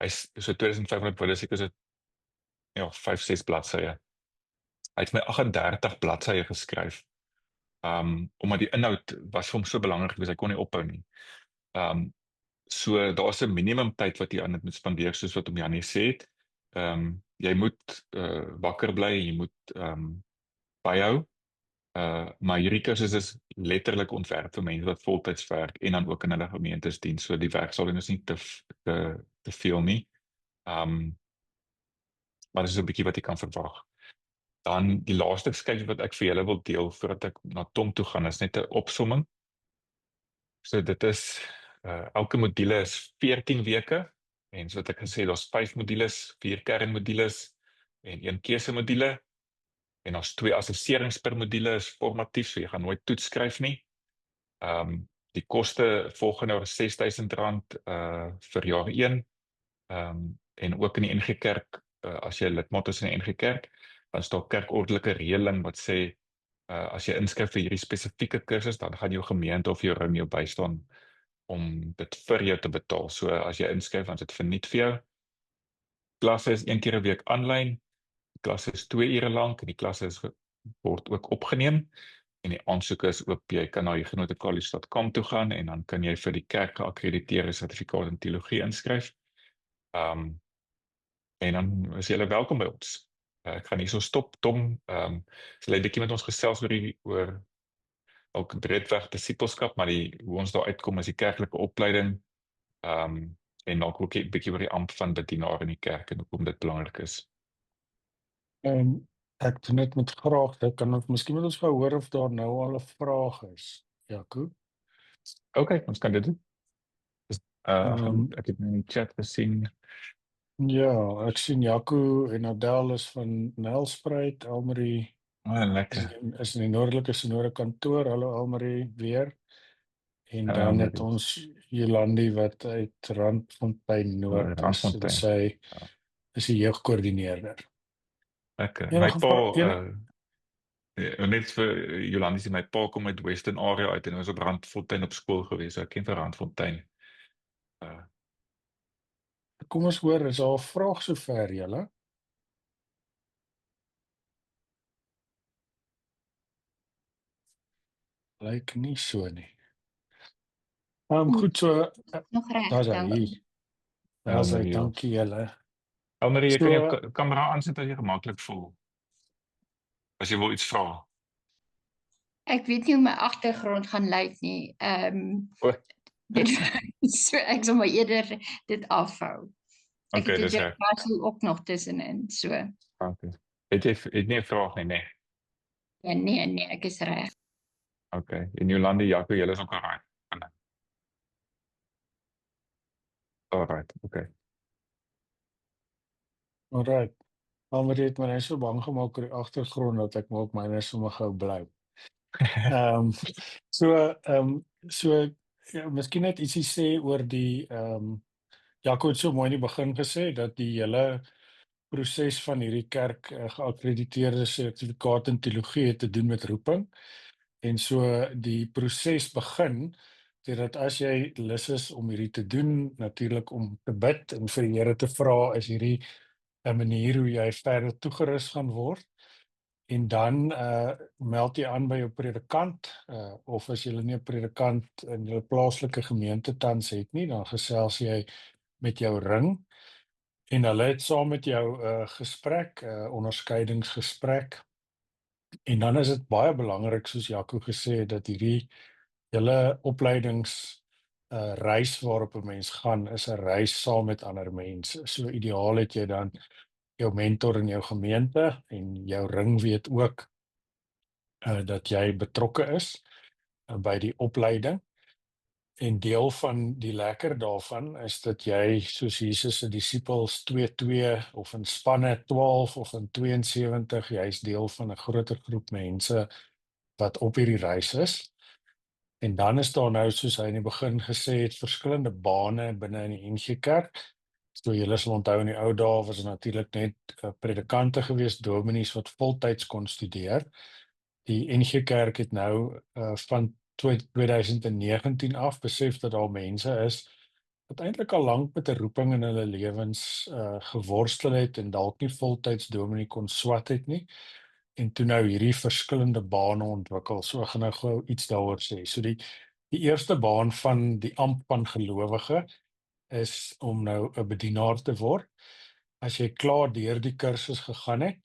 A: Hy so 2500 woorde, seker is dit 5-6 bladsye. Hy het my 38 bladsye geskryf. Omdat die inhoud was vir hom so belangrik geweest, hy kon nie ophou nie. So daar's 'n minimum tyd wat jy aan dit moet spandeer, soos wat Jannie sê het. Jy moet wakker bly, jy moet byhou. Maar hierdie kursus is letterlik ontwerp vir mense wat voltyds werk en dan ook in hulle gemeentes dien. So die werkslading is nie te veel nie. Maar dis 'n bietjie wat jy kan verwag. Dan die laaste skryf wat ek vir julle wil deel voordat ek na Tom toe gaan, is net 'n opsomming. So dit is elke module is 14 weke. En so het ek gesê, daar's 5 modules, 4 kernmodules en 1 keusemodule. En daar's 2 assesserings per module, is formatief, so jy gaan nooit toets skryf nie. Die koste volgende jaar is R6,000 vir jaar 1. En ook in die NG Kerk, as jy lidmaat is in die NG Kerk, dan is daar kerkordelike reëling wat sê, as jy inskryf vir hierdie spesifieke kursus, dan gaan jou gemeente of jou ring jou bystaan om dit vir jou te betaal. So as jy inskryf, dan is dit verniet vir jou. Klasse is 1 keer 'n week aanlyn. Die klasse is 2 ure lank en die klasse word ook opgeneem. En die aansoeke is oop. Jy kan na huguenottecollege.com toe gaan en dan kan jy vir die kerk geakkrediteerde sertifikaat in teologie inskryf. En dan is julle welkom by ons. Ek gaan hierso stop. Tom, sal jy 'n bietjie met ons gesels oor ook breedweg disippelskap, maar hoe ons daar uitkom is die kerklike opleiding, en dalk ook 'n bietjie oor die ampt van bedienaar in die kerk en hoekom dit belangrik is.
C: Ek doen net met graag, dit kan ons miskien met ons gou hoor of daar nou al 'n vraag is. Jaco?
A: Okay, ons kan dit doen. Ek het in die chat gesien.
C: Ja, ek sien Jaco en Adel is van Nelspruit, Elmarie
A: Lekker.
C: is in die noordelike Sinode kantoor. Hallo Elmarie weer. En
A: Hallo,
C: dan het
A: Elmarie.
C: ons Jolandi wat uit Randfontein Noord is.
A: Randfontein.
C: Dus sy
A: Ja.
C: is die jeugkoördineerder.
A: Lekker.
C: Enige
A: My pa,
C: vrae?
A: net vir Jolandi sê, my pa kom uit Western area uit en ons op Randfontein op skool gewees. So ek ken vir Randfontein.
C: Kom ons hoor, is daar 'n vraag sover julle? Lyk nie so nie. Goed, so
D: Nog reg,
C: daar's hy.
D: dankie.
C: Daar's hy,
A: Elmarie, ja.
C: dankie julle.
A: Elmarie, jy
C: So-
A: kan jou kamera aansit as jy gemaklik voel. As jy wil iets vra.
D: Ek weet nie hoe my agtergrond gaan lyk nie.
A: O.
D: So ek sal maar eerder dit afhou. Ek
A: Okay,
D: het
A: dis
D: dit
A: reg.
D: ook nog tussenin, so.
A: Okay. Het jy nie 'n vraag nie, nee.
D: Ja, nee, ek is reg.
A: Okay. En Jolandi, Jaco, julle is ook alright. Alright, okay.
C: Alright. Almarie het my net so bang gemaak oor die agtergrond dat ek maak myne sommer gou bly. So ja, miskien net ietsie sê oor die Jaco het so mooi in die begin gesê dat die hele proses van hierdie kerk geakkrediteerde sertifikaat in teologie het te doen met roeping. En so die proses begin deurdat as jy lus is om hierdie te doen, natuurlik om te bid en vir die Here te vra, is hierdie 'n manier hoe jy verder toegerus gaan word. En dan meld jy aan by jou predikant, of as jy nie 'n predikant in jou plaaslike gemeente tans het nie, dan gesels jy met jou ring en hulle het saam met jou gesprek, onderskeidingsgesprek. En dan is dit baie belangrik, soos Jaco gesê het, dat hierdie hele reis waarop 'n mens gaan, is 'n reis saam met ander mense. So ideaal het jy dan jou mentor in jou gemeente en jou ring weet ook dat jy betrokke is by die opleiding. En deel van die lekker daarvan is dat jy, soos Jesus se disippels 2-2 of in spanne 12 of in 72, jy is deel van 'n groter groep mense wat op hierdie reis is. En dan is daar nou, soos hy in die begin gesê het, verskillende bane binne in die NG Kerk. So julle sal onthou in die ou dae was natuurlik net predikante gewees, dominees wat voltyds kon studeer. Die NG Kerk het nou van 2019 af besef dat daar mense is wat eintlik al lank met 'n roeping in hulle lewens geworstel het en dalk nie voltyds dominee kon swat het nie. En toe nou hierdie verskillende bane ontwikkel. So ek gaan nou gou iets daaroor sê. So die eerste baan van die ampt van gelowige is om nou 'n bedienaar te word. As jy klaar deur die kursus gegaan het,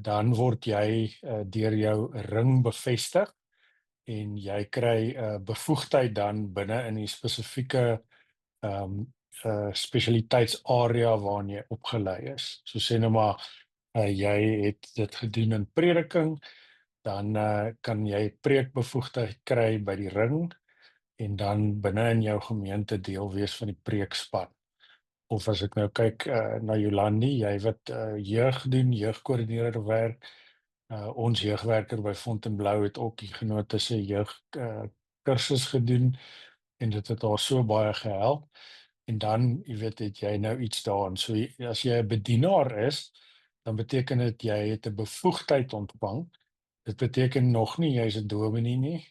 C: dan word jy deur jou ring bevestig en jy kry bevoegdheid dan binne in die spesifieke spesialiteitsarea waarin jy opgelei is. So sê nou maar jy het dit gedoen in prediking, dan kan jy preekbevoegdheid kry by die ring en dan binne in jou gemeente deel wees van die preekspan. of as ek nou kyk na Jolandi, jy wat jeug doen, jeugkoördineerder werk, ons jeugwerker by Fontainebleau het ook die Genote se jeug kursus gedoen, en dit het haar so baie gehelp, en dan, jy weet, het jy nou iets daarin, so as jy 'n bedienaar is, dan beteken dit jy het 'n bevoegdheid ontvang. Dit beteken nog nie jy's 'n dominee nie.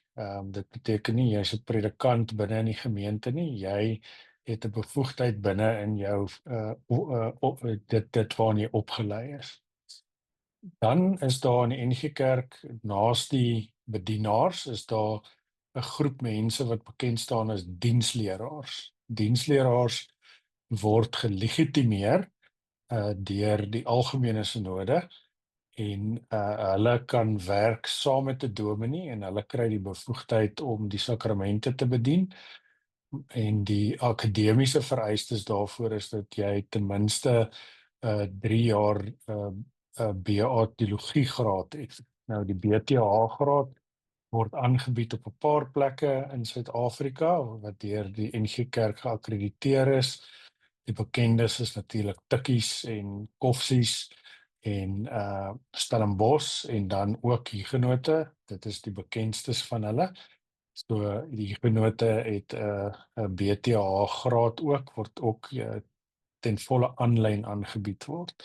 C: Dit beteken nie jy's 'n predikant binne in die gemeente nie. Jy het 'n bevoegdheid binne in jou dit waarin jy opgelei is. Dan is daar in die NG Kerk, naas die bedienaars, is daar 'n groep mense wat bekend staan as diensleraars. Diensleraars word gelegitimeer deur die algemene sinode, en hulle kan werk saam met 'n dominee, en hulle kry die bevoegdheid om die sakramente te bedien, en die akademiese vereistes daarvoor is dat jy ten minste 3 jaar BA teologie graad het. Nou die BTH graad word aangebied op 'n paar plekke in Suid-Afrika wat deur die NG Kerk geakkrediteer is. Die bekendes is natuurlik Tikkies en Koffsies en Stellenbosch, en dan ook Hugenote. Dit is die bekendstes van hulle. So die Hugenote het 'n BTH graad ook, word ook ten volle aanlyn aangebied word.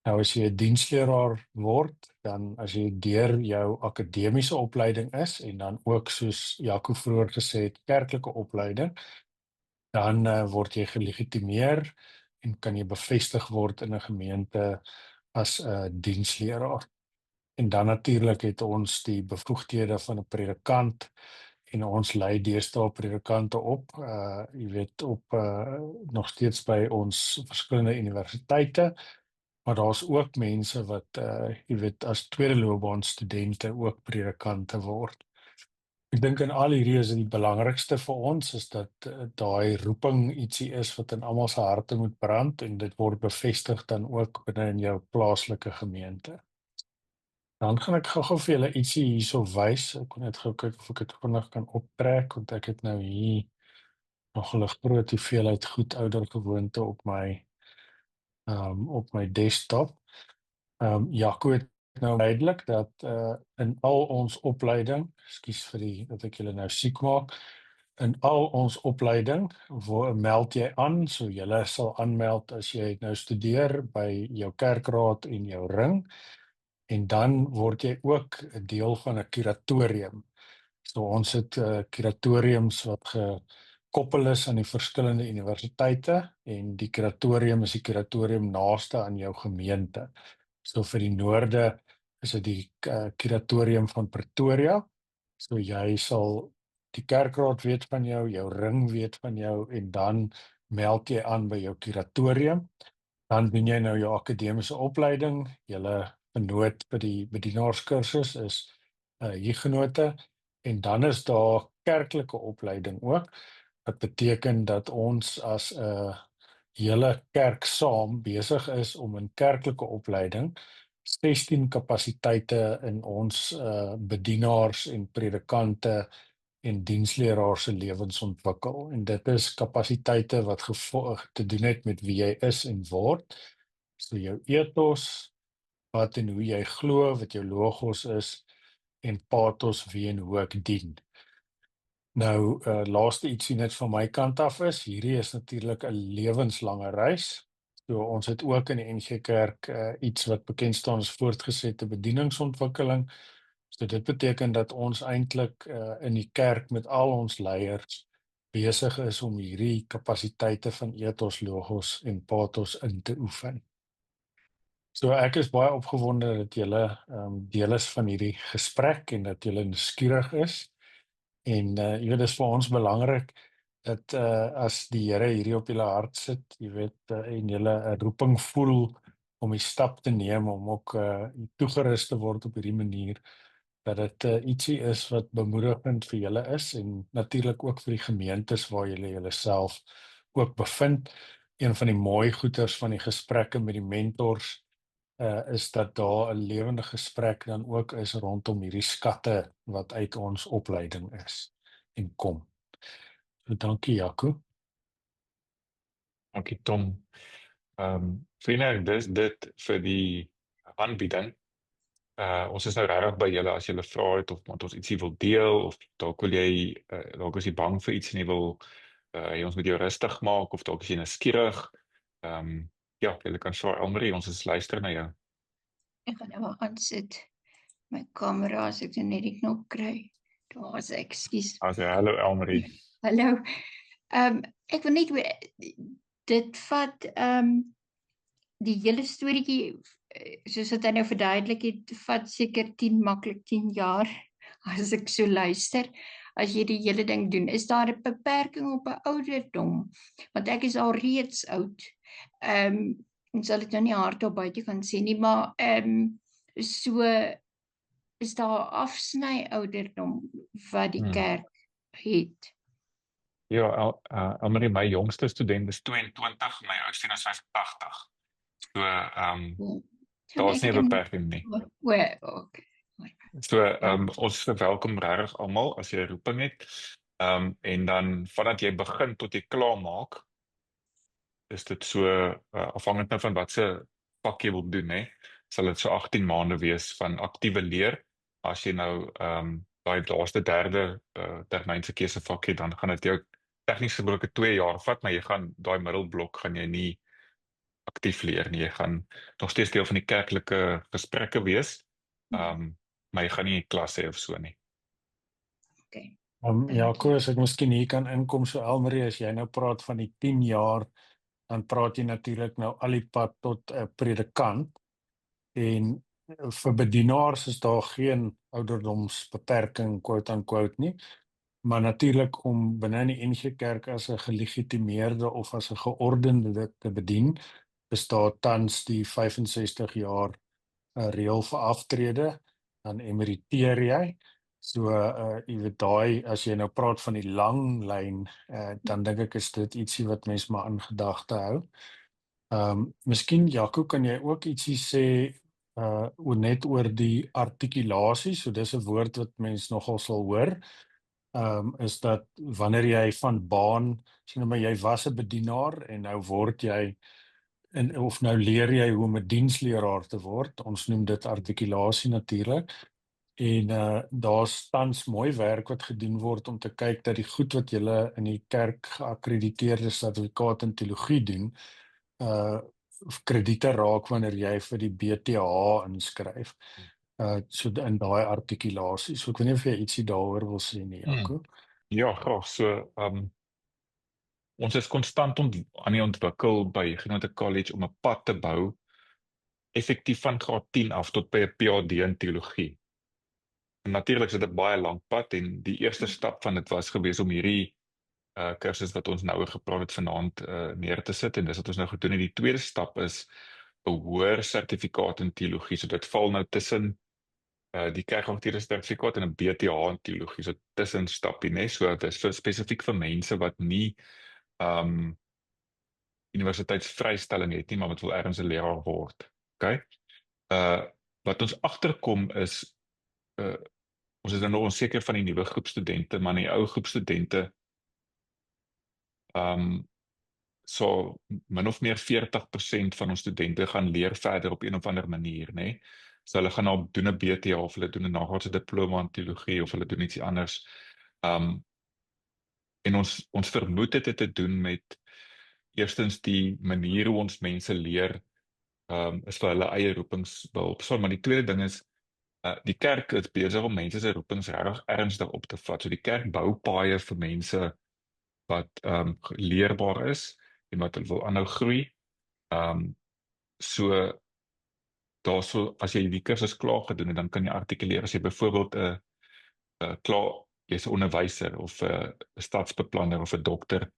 C: Nou as jy 'n diensleraar word, dan as jy deur jou akademiese opleiding is, en dan ook soos Jaco vroeër gesê het, kerklike opleiding, dan word jy gelegitimeer en kan jy bevestig word in 'n gemeente as 'n diensleraar. En dan natuurlik het ons die bevoegdhede van 'n predikant, en ons lei deesdae predikante op, jy weet, nog steeds by ons verskillende universiteite, maar daar's ook mense wat, jy weet, as tweede loopbaan studente ook predikante word. Ek dink in al hierdie is die belangrikste vir ons is dat daai roeping ietsie is wat in almal se harte moet brand, en dit word bevestig dan ook binne in jou plaaslike gemeente. Dan gaan ek gou-gou vir julle ietsie hierso wys. Ek kon net gou kyk of ek dit vinnig kan optrek, want ek het nou hier nog 'n groot hoeveelheid goed ouer gewoonte op my desktop. Jaco het nou duidelik dat in al ons opleiding, ekskuus vir dat ek julle nou siek maak, in al ons opleiding meld jy aan, so julle sal aanmeld as jy nou studeer by jou kerkraad en jou ring, en dan word jy ook 'n deel van 'n kuratorium. So ons het kuratoriums wat gekoppel is aan die verskillende universiteite, en die kuratorium is die kuratorium naaste aan jou gemeente. So vir die noorde is dit die kuratorium van Pretoria. So jy sal die kerkraad weet van jou, jou ring weet van jou, en dan meld jy aan by jou kuratorium. Dan doen jy nou jou akademiese opleiding. Julle genoot by die bedienaarskursus is Hugenote, en dan is daar kerklike opleiding ook. Wat beteken dat ons as 'n hele kerk saam besig is om in kerklike opleiding 16 kapasiteite in ons bedienaars en predikante en diensleraars se lewens ontwikkel. En dit is kapasiteite wat te doen het met wie jy is en word. So jou ethos, wat en hoe jy glo, wat jou logos is, en pathos, wie en hoe ek dien. Nou, laaste ietsie net van my kant af is, hierdie is natuurlik 'n lewenslange reis. So ons het ook in die NG Kerk iets wat bekend staan as voortgesette bedieningsontwikkeling. So dit beteken dat ons eintlik in die kerk met al ons leiers besig is om hierdie kapasiteite van ethos, logos en pathos in te oefen. So ek is baie opgewonde dat julle deel is van hierdie gesprek en dat julle nuuskierig is. En jy weet, dis vir ons belangrik dat as die Here hierdie op julle hart sit, jy weet, en julle 'n roeping voel om die stap te neem om ook toegerus te word op hierdie manier, dat dit ietsie is wat bemoedigend vir julle is, en natuurlik ook vir die gemeentes waar julle julleself ook bevind. Een van die mooi goeters van die gesprekke met die mentors is dat daar 'n lewende gesprek dan ook is rondom hierdie skatte wat uit ons opleiding is en kom. So dankie, Jaco.
A: Dankie Tom. Vriende, dis dit vir die aanbieding. Ons is nou regtig by julle as julle vra het of want ons ietsie wil deel of dalk wil jy dalk is jy bang vir iets en jy wil jy ons met jou rustig maak of dalk is jy nuuskierig. Ja, julle kan vra Elmarie, ons is luister na jou.
D: Ek gaan nou maar aan sit. My kamera as ek net die knop kry. Daar is ek, ekskuus.
A: Hallo Elmarie.
D: Hallo. Ek wil net dit vat die hele storieetjie soos wat hy nou verduidelik het, vat seker maklik 10 jaar as ek so luister. As jy die hele ding doen, is daar 'n beperking op 'n ouderdom? Want ek is al reeds oud. Ek sal dit nou nie hardop buite kan sê nie, maar so is daar 'n afsny ouderdom wat die kerk het.
A: Ja, Elmarie, my jongste student is 22, my oudste is 85. So, daar is nie 'n beperking nie.
D: Okay.
A: So, ons verwelkom regtig almal as jy 'n roeping het. En dan vandat jy begin tot jy klaar maak, is dit so afhangend nou van watse vak jy wil doen, hè. Sal dit so 18 maande wees van aktiewe leer. As jy nou daai laaste derde termynse keusevak het, dan gaan dit jou tegnies gesproke 2 jaar vat, maar jy gaan daai middelblok gaan jy nie aktief leer nie. Jy gaan nog steeds deel van die kerklike gesprekke wees. Maar jy gaan nie 'n klas hê of so nie.
D: Okay.
C: Jaco, as ek miskien hier kan inkom, so Elmarie, as jy nou praat van die 10 jaar, dan praat jy natuurlik nou al die pad tot 'n predikant. En vir bedienaars is daar geen ouderdomsbeperking, quote-unquote nie. Maar natuurlik om binne in die NG Kerk as 'n gelegitimeerde of as 'n geordende te bedien, is daar tans die 65 jaar reël vir aftrede, dan emeriteer jy. So jy weet daai, as jy nou praat van die lang lyn, dan dink ek is dit ietsie wat mens maar in gedagte hou. Miskien Jaco, kan jy ook ietsie sê net oor die artikulasie, so dis 'n woord wat mens nogal sal hoor. Is dat wanneer jy van baan, sien maar jy was 'n bedienaar en nou word jy of nou leer jy hoe om 'n diensleraar te word. Ons noem dit artikulasie natuurlik. En daar's tans mooi werk wat gedoen word om te kyk dat die goed wat julle in die kerk geakkrediteerde sertifikaat in teologie doen, krediete raak wanneer jy vir die BTH inskryf. So in daai artikulasie. So ek weet nie of jy ietsie daaroor wil sê nie, Jaco.
A: Ja, graag. So, ons is konstant aan die ontwikkel by Genote College om 'n pad te bou, effektief van graad 10 af tot by 'n PhD in teologie. En natuurlik is dit 'n baie lank pad en die eerste stap van dit was gewees om hierdie kursus wat ons nou oor gepraat het vanaand neer te sit, en dis wat ons nou gedoen het. Die tweede stap is 'n hoër sertifikaat in teologie. So dit val nou tussen die kerkgeakkrediteerde sertifikaat en 'n BTH in teologie. So tussen stappie, né? So dit is spesifiek vir mense wat nie universiteitsvrystelling het nie, maar wat wil ergens 'n leraar word. Okay? Wat ons agterkom is ons is nou nog onseker van die nuwe groep studente, maar die ou groep studente so min of meer 40% van ons studente gaan leer verder op een of ander manier, né? So hulle gaan nou doen 'n BTH of hulle doen 'n nagraadse diploma in teologie of hulle doen iets anders. En ons vermoed dit het te doen met eerstens die manier hoe ons mense leer is vir hulle eie roepings behulpsaam, maar die tweede ding is die kerk is besig om mense se roepings regtig ernstig op te vat. So die kerk bou paaie vir mense wat leerbaar is en wat wil aanhou groei. So daarso as jy die kursus klaar gedoen het, dan kan jy artikuleer as jy byvoorbeeld jy's 'n onderwyser of 'n stadsbeplanner of 'n dokter,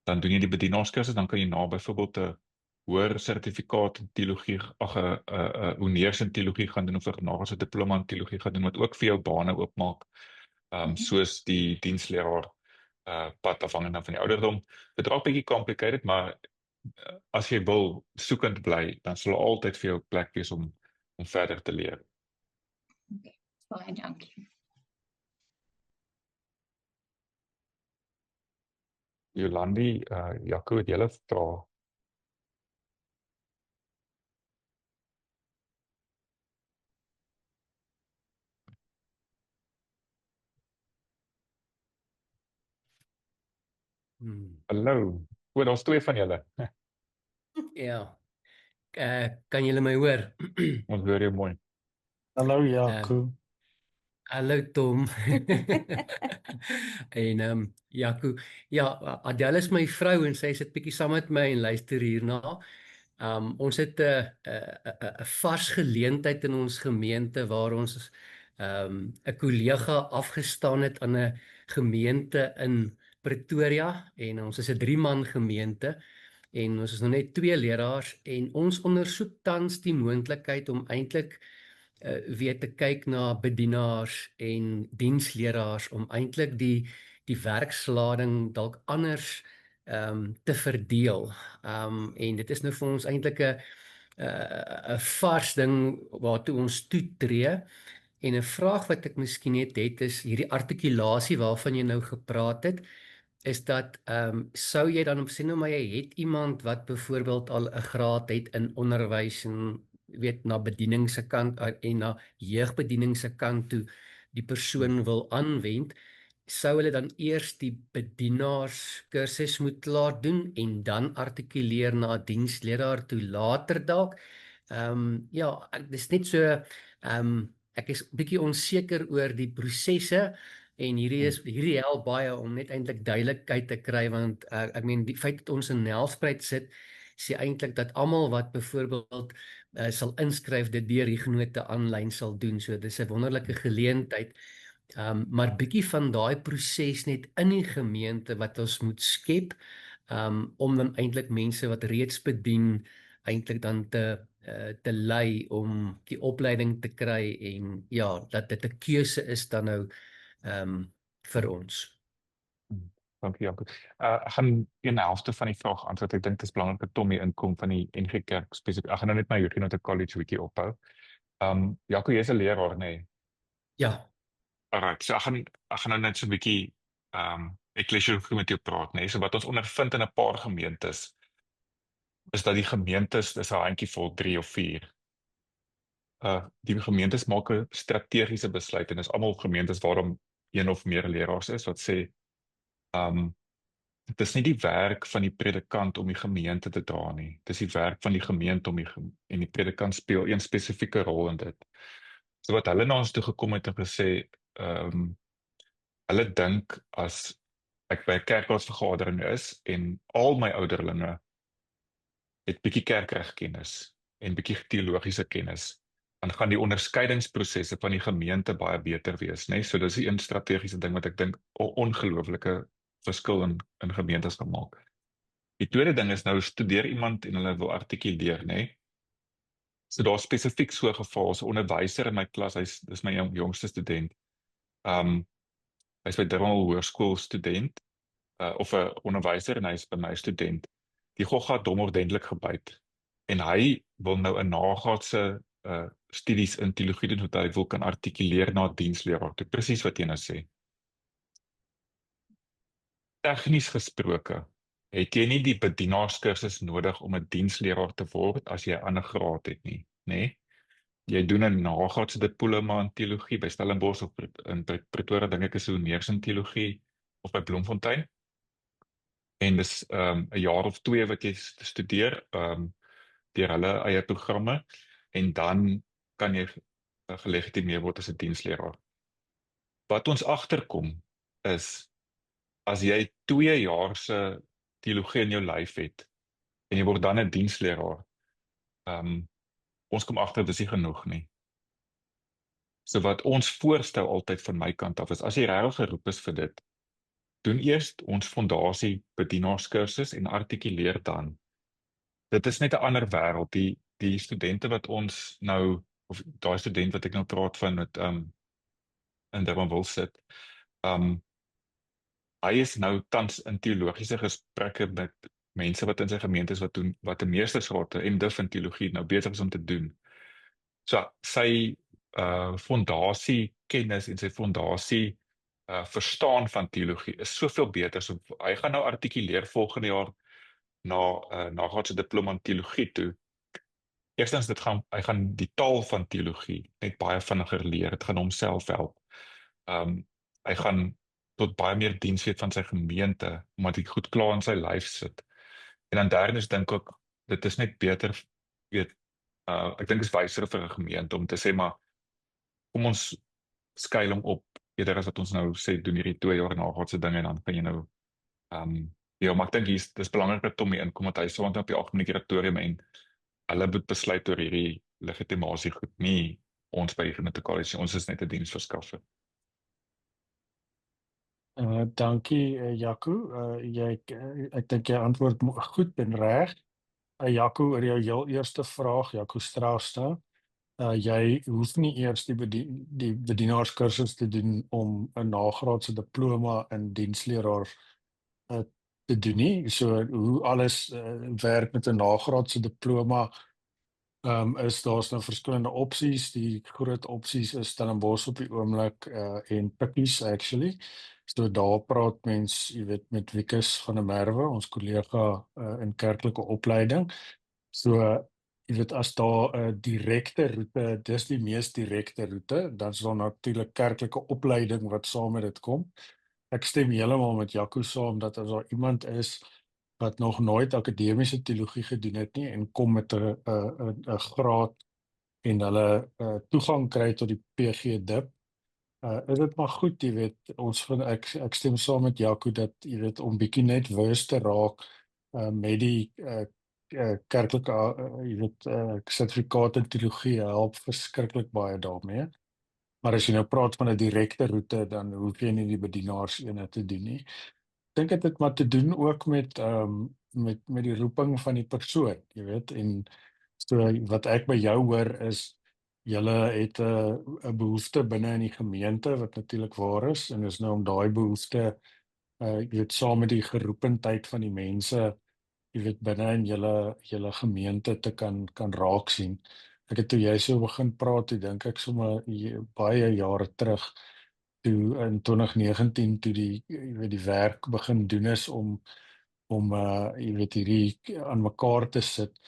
A: dan doen jy die bedienaarskursus, dan kan jy na byvoorbeeld 'n hoër sertifikaat in teologie, honeurs in teologie gaan doen of 'n nagraadse diploma in teologie gaan doen wat ook vir jou bane oopmaak. Soos die diensleraar pad afhangend van die ouderdom. Dit raak bietjie complicated, maar as jy wil soekend bly, dan sal altyd vir jou plek wees om verder te leer.
D: Okay, baie dankie.
A: Jolandi, Jaco, het julle vra? Hallo, daar's twee van julle.
E: Ja, kan julle my hoor?
A: Ons hoor jou mooi.
C: Hallo Jaco.
E: Hallo Tom. En Jaco, ja, Adele is my vrou en sy sit bietjie saam met my en luister hierna. Ons het 'n vars geleentheid in ons gemeente waar ons 'n kollega afgestaan het aan 'n gemeente in Pretoria en ons is 'n 3-man gemeente. En ons is nou net 2 leraars en ons ondersoek tans die moontlikheid om eintlik weer te kyk na bedienaars en diensleraars om eintlik die werkslading dalk anders te verdeel. En dit is nou vir ons eintlik 'n vars ding waartoe ons toetree. En 'n vraag wat ek miskien net het is hierdie artikulasie waarvan jy nou gepraat het, is dat sou jy dan sê nou maar jy het iemand wat byvoorbeeld al 'n graad het in onderwys en weet na bediening se kant en na jeugbediening se kant toe die persoon wil aanwend, sou hulle dan eers die bedienaars kursus moet klaar doen en dan artikuleer na 'n diensleraar toe later dalk. Ja, dis net so ek is bietjie onseker oor die prosesse. En hierdie help baie om net eintlik duidelikheid te kry want ek meen die feit dat ons in Nelspruit sit sê eintlik dat almal wat byvoorbeeld sal inskryf dit deur Huguenote aanlyn sal doen. So dis 'n wonderlike geleentheid. Maar bietjie van daai proses net in die gemeente wat ons moet skep om dan eintlik mense wat reeds bedien eintlik dan te lei om die opleiding te kry en ja, dat dit 'n keuse is dan nou vir ons.
A: Dankie, Jaco. Ek gaan 1/2 van die vraag antwoord. Ek dink dit is belangrik dat Tommy inkom van die NG Kerk spesifiek. Ek gaan nou net my Huguenot College wiki ophou. Jaco, jy is 'n leraar, nee.
E: Ja.
A: Alright, so ek gaan nou net so 'n bietjie eklesiologie met jou praat, nee. So wat ons ondervind in 'n paar gemeentes is dat die gemeentes, dis 'n handjievol 3 of 4. Die gemeentes maak 'n strategiese besluit en dis almal gemeentes waarom een of meer leraars is wat sê dit is nie die werk van die predikant om die gemeente te dra nie. Dis die werk van die gemeente om en die predikant speel 'n spesifieke rol in dit. So wat hulle na ons toe gekom het en gesê, hulle dink as ek by 'n kerkraadsvergadering is en al my ouderlinge het bietjie kerkregkennis en bietjie teologiese kennis, dan gaan die onderskeidingsprosesse van die gemeente baie beter wees, né? So dis die een strategiese ding wat ek dink 'n ongelooflike verskil in gemeentes kan maak. Die tweede ding is nou studeer iemand en hulle wil artikuleer, né? So daar spesifiek so 'n geval, so 'n onderwyser in my klas, dis my jongste student. Hy's by Durban Hoërskool student, of 'n onderwyser en hy's by my student. Die gogga het hom ordentlik gebyt. En hy wil nou 'n nagraadse studies in teologie doen wat hy wil kan artikuleer na diensleraar. Dit presies wat jy nou sê. Tegnies gesproke, het jy nie die bedienaarskursus nodig om 'n diensleraar te word as jy 'n ander graad het nie, né? Jy doen 'n nagraadse diploma in teologie by Stellenbosch of in Pretoria, dink ek is honneurs in teologie of by Bloemfontein. En dis 'n jaar of 2 wat jy studeer deur hulle eie programme en dan kan jy gelegitimeer word as 'n diensleraar. Wat ons agterkom is as jy 2 jaar se teologie in jou lyf het en jy word dan 'n diensleraar, ons kom agter dis nie genoeg nie. So wat ons voorstel altyd van my kant af is, as jy regtig geroep is vir dit, doen eers ons fondasie bedienaarskursus en artikuleer dan. Dit is net 'n ander wêreld. Die studente wat ons nou, of daai student wat ek nou praat van met in Durban wil sit, hy is nou tans in teologiese gesprekke met mense wat in sy gemeente is wat doen, wat 'n meestersgraad in MDiv in teologie nou besig is om te doen. So sy fondasie kennis en sy fondasie verstaan van teologie is soveel beter. So hy gaan nou artikuleer volgende jaar na nagraadse diploma in teologie toe. Eerstens hy gaan die taal van teologie net baie vinniger leer. Dit gaan homself help. Hy gaan tot baie meer diens weet van sy gemeente, omdat hy goed klaar in sy lyf sit. En dan derdens dink ek, dit is net beter, weet, ek dink dit is wyser vir 'n gemeente om te sê, maar kom ons skuil hom op, eerder as wat ons nou sê, doen hierdie 2 jaar nagraadse dinge, en dan kan jy nou, ja, maar ek dink dis belangrik dat Tommy inkom, want hy staan op die algemene kuratorium en hulle moet besluit oor hierdie legitimasie goed, nie ons by Gemeente College, ons is net 'n diensverskaffer.
C: Dankie, Jaco. Ek dink jy antwoord goed en reg. Jaco, oor jou heel eerste vraag, Jaco Strauss, jy hoef nie eers die bedienaarskursus te doen om 'n nagraadse diploma in diensleraar te doen nie. So hoe alles werk met 'n nagraadse diploma, is daar's nou verskillende opsies. Die groot opsies is Stellenbosch op die oomblik en Pikkies actually. So daar praat mens, jy weet, met Wikus van der Merwe, ons kollega in kerklike opleiding. So jy weet, as daar 'n direkte roete, dis die mees direkte roete, dan is daar natuurlik kerklike opleiding wat saam met dit kom. Ek stem heeltemal met Jaco saam dat as daar iemand is wat nog nooit akademiese teologie gedoen het nie en kom met 'n graad en hulle toegang kry tot die PG Dip, is dit maar goed, jy weet, ek stem saam met Jaco dat, jy weet, om bietjie net bewus te raak met die kerklike, jy weet, sertifikaat in teologie help verskriklik baie daarmee. Maar as jy nou praat van 'n direkte roete, dan hoef jy nie die bedienaars ene te doen nie. Ek dink dit het maar te doen ook met die roeping van die persoon, jy weet, en so wat ek by jou hoor is julle het 'n behoefte binne in die gemeente wat natuurlik waar is, en is nou om daai behoefte jy weet, saam met die geroependheid van die mense, jy weet, binne in julle gemeente te kan raak sien. Ek het toe jy so begin praat, toe dink ek sommer baie jare terug, toe in 2019, toe jy weet, die werk begin doen is om jy weet, hierdie aan mekaar te sit,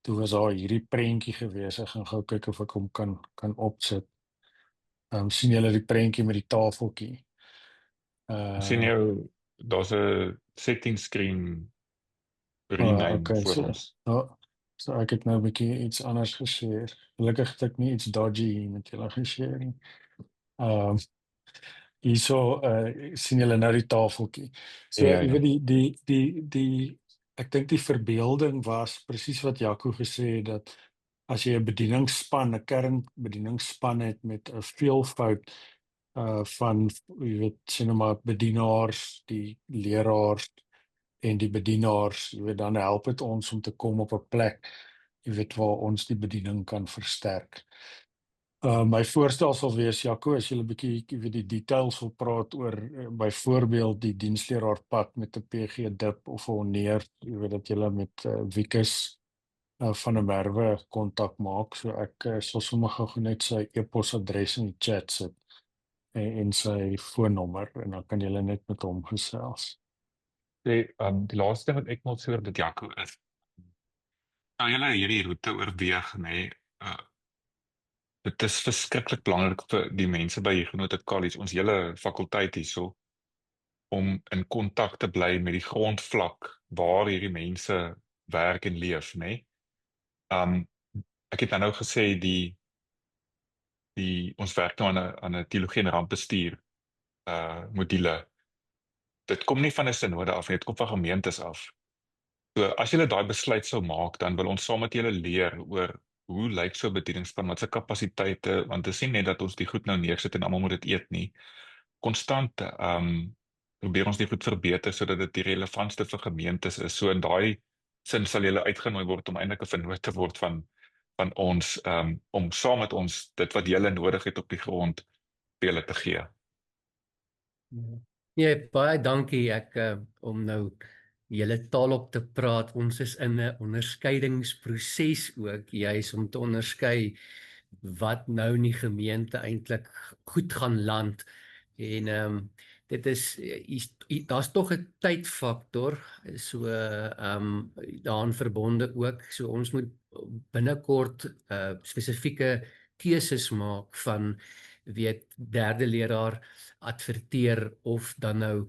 C: toe was daar hierdie prentjie gewees. Ek gaan gou kyk of ek hom kan opsit. Sien julle die prentjie met die tafeltjie?
A: Sien jou, daar's 'n setting screen rename
C: Okay,
A: voor ons.
C: so ek het nou 'n bietjie iets anders geshare. Gelukkig het ek nie iets dodgy met julle geshare nie. Hierso sien julle nou die tafeltjie. So
A: Ja,
C: jy
A: ja.
C: weet, die ek dink die verbeelding was presies wat Jaco gesê het, dat as jy 'n bedieningsspan, 'n kernbedieningsspan het met 'n veelvoud van, jy weet, sien nou maar bedienaars, die leraars en die bedienaars, jy weet, dan help dit ons om te kom op 'n plek, jy weet, waar ons die bediening kan versterk. My voorstel sal wees, Jaco, as jy 'n bietjie, jy weet, die details wil praat oor byvoorbeeld die diensleraarpad met 'n PG Dip of 'n honneur, jy weet, dat jy met Wikus van der Merwe kontak maak. So ek sal sommer gou net sy e-posadres in die chat sit en sy foonnommer, en dan kan julle net met hom gesels.
A: Die laaste ding wat ek moet sê oor dit, Jaco, is nou julle hierdie roete oorweeg, nê, dit is verskriklik belangrik vir die mense by Huguenot College, ons hele fakulteit hierso, om in kontak te bly met die grondvlak waar hierdie mense werk en leef, nê. Ek het nou gesê ons werk nou aan 'n teologie en rampbestuur module. Dit kom nie van 'n sinode af nie, dit kom van gemeentes af. So as julle daai besluit sou maak, dan wil ons saam met julle leer oor hoe lyk so 'n bedieningsspan, wat se kapasiteite, want dit is nie net dat ons die goed nou neersit en almal moet dit eet nie. Konstant probeer ons die goed verbeter sodat dit die relevantste vir gemeentes is. So in daai sin sal julle uitgenooi word om eintlik 'n vennoot te word van ons, om saam met ons dit wat julle nodig het op die grond vir julle te gee.
E: Ja, baie dankie. Om nou julle taal op te praat, ons is in 'n onderskeidingsproses ook, juis om te onderskei wat nou in die gemeente eintlik goed gaan land En dit is daar's tog 'n tydfaktor, so daaraan verbonde ook. So ons moet binnekort spesifieke keuses maak van derde leraar adverteer of dan nou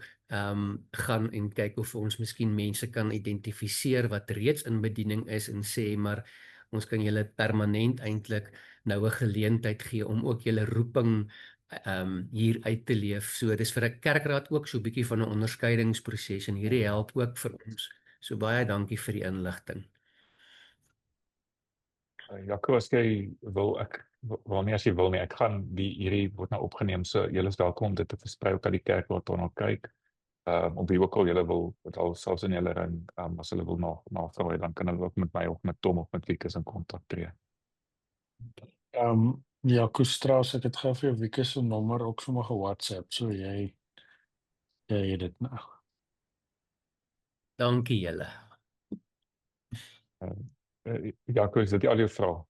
E: gaan en kyk of ons miskien mense kan identifiseer wat reeds in bediening is en sê maar ons kan julle permanent eintlik nou 'n geleentheid gee om ook julle roeping hier uit te leef. So dis vir 'n kerkraad ook so 'n bietjie van 'n onderskeidingsproses en hierdie help ook vir ons. So baie dankie vir die inligting.
A: Jaco, as jy wil, wel nie as jy wil nie, ek gaan hierdie word nou opgeneem, so julle is welkom om dit te versprei ook aan die kerk wat daarna kyk. Op wie ook al julle wil, wat al selfs in julle ring, as hulle wil navraag, dan kan hulle ook met my of met Tom of met Wieke in kontak tree.
C: Jaco Strauss, ek het gou vir jou Wieke se nommer ook sommer ge-WhatsApp, so jy het dit nou.
E: Dankie julle.
A: Jaco, is dit al jou vrae?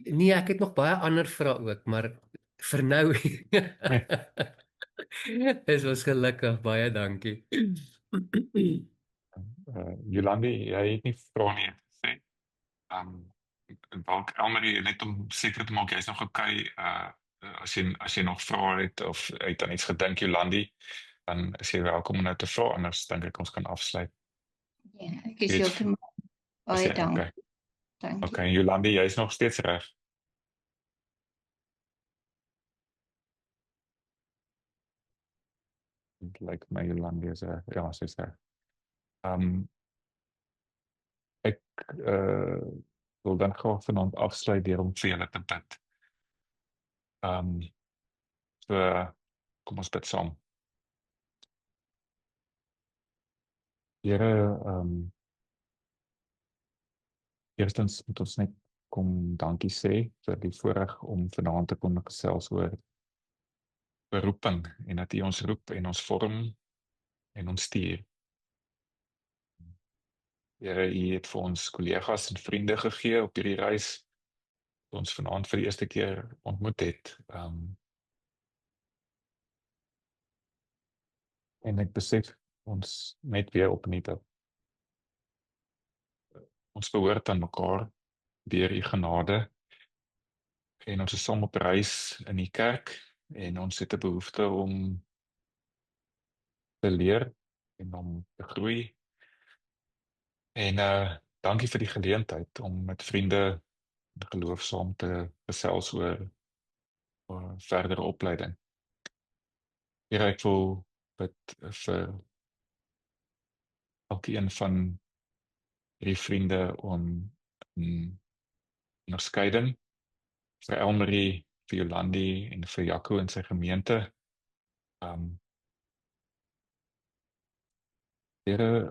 E: Nee, ek het nog baie ander vrae ook, maar vir nou is ons gelukkig. Baie dankie.
A: Jolandi, jy het nie vrae nie gesê. Dalk Elmarie, net om seker te maak, jy is nog okay, as jy nog vrae het, of het aan iets gedink, Jolandi, dan is jy welkom om nou te vra, anders dink ek ons kan afsluit.
D: Ja, ek is heeltemal baie dankie.
A: Okay.
D: Dankie.
A: Okay, Jolandi, jy is nog steeds reg. Dit lyk my Jolandi is ja, sy is reg. Ek wil dan graag vanaand afsluit deur om vir julle te bid. So kom ons bid saam. Here, eerstens moet ons net kom dankie sê vir die voorreg om vanaand te kon gesels oor beroeping en dat U ons roep en ons vorm en ons stuur. Here, U het vir ons kollegas en vriende gegee op hierdie reis wat ons vanaand vir die eerste keer ontmoet het. En ek besef ons net weer opnuut dat ons behoort aan mekaar deur U genade en ons is saam op reis in die kerk en ons het 'n behoefte om te leer en om te groei. En dankie vir die geleentheid om met vriende in geloof saam te gesels oor verdere opleiding. Here, ek wil bid vir elkeen van hierdie vriende om onderskeiding, vir Elmarie, vir Jolandi en vir Jaco en sy gemeente. Here,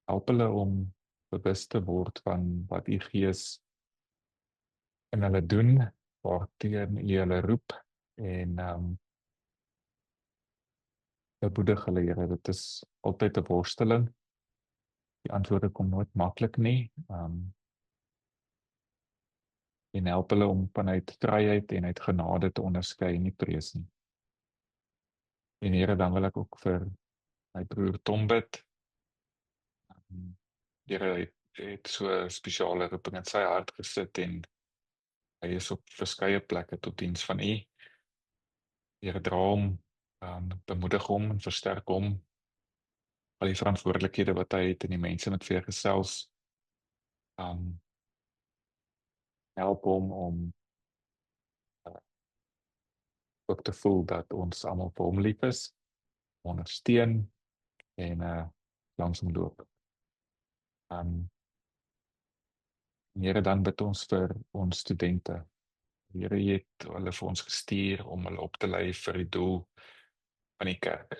A: help hulle om bewus te word van wat U Gees in hulle doen, waarteen U hulle roep en bemoedig hulle, Here. Dit is altyd 'n worsteling. Die antwoorde kom nooit maklik nie. En help hulle om vanuit vryheid en uit genade te onderskei en nie vrees nie. En Here, dan wil ek ook vir my broer Tom bid. Here het so 'n spesiale roeping in sy hart gesit en hy is op verskeie plekke tot diens van U. Here, dra hom, bemoedig hom en versterk hom. Al die verantwoordelikhede wat hy het en die mense met wie hy gesels. Help hom om ook te voel dat ons almal vir hom lief is, ondersteun en langs hom loop. Here, dan bid ons vir ons studente. Here, U het hulle vir ons gestuur om hulle op te lei vir die doel van die kerk.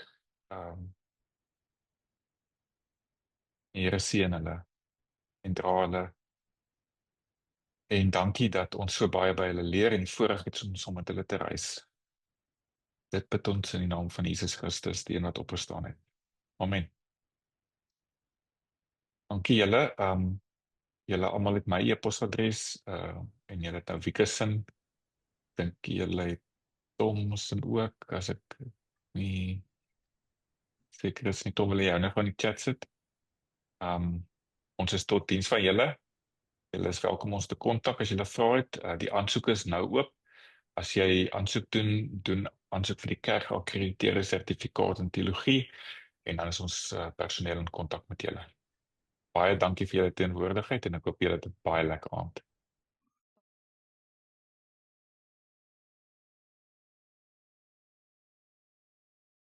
A: Here, seën hulle en dra hulle. En dankie dat ons so baie by hulle leer en die voorreg het om saam met hulle te reis. Dit bid ons in die naam van Jesus Christus, die een wat opgestaan het. Amen. Dankie julle. Julle almal het my e-posadres en julle het nou Wieke se. Dink julle het Tom Mossen ook, as ek nie seker is nie, Tom wil jy nog van die chat sit. Ons is tot diens van julle. Julle is welkom ons te kontak as julle vra het. Die aansoek is nou oop. As jy aansoek doen aansoek vir die kerk geakkrediteerde sertifikaat in teologie en dan is ons personeel in kontak met julle. Baie dankie vir julle teenwoordigheid en ek hoop julle het 'n baie lekker aand.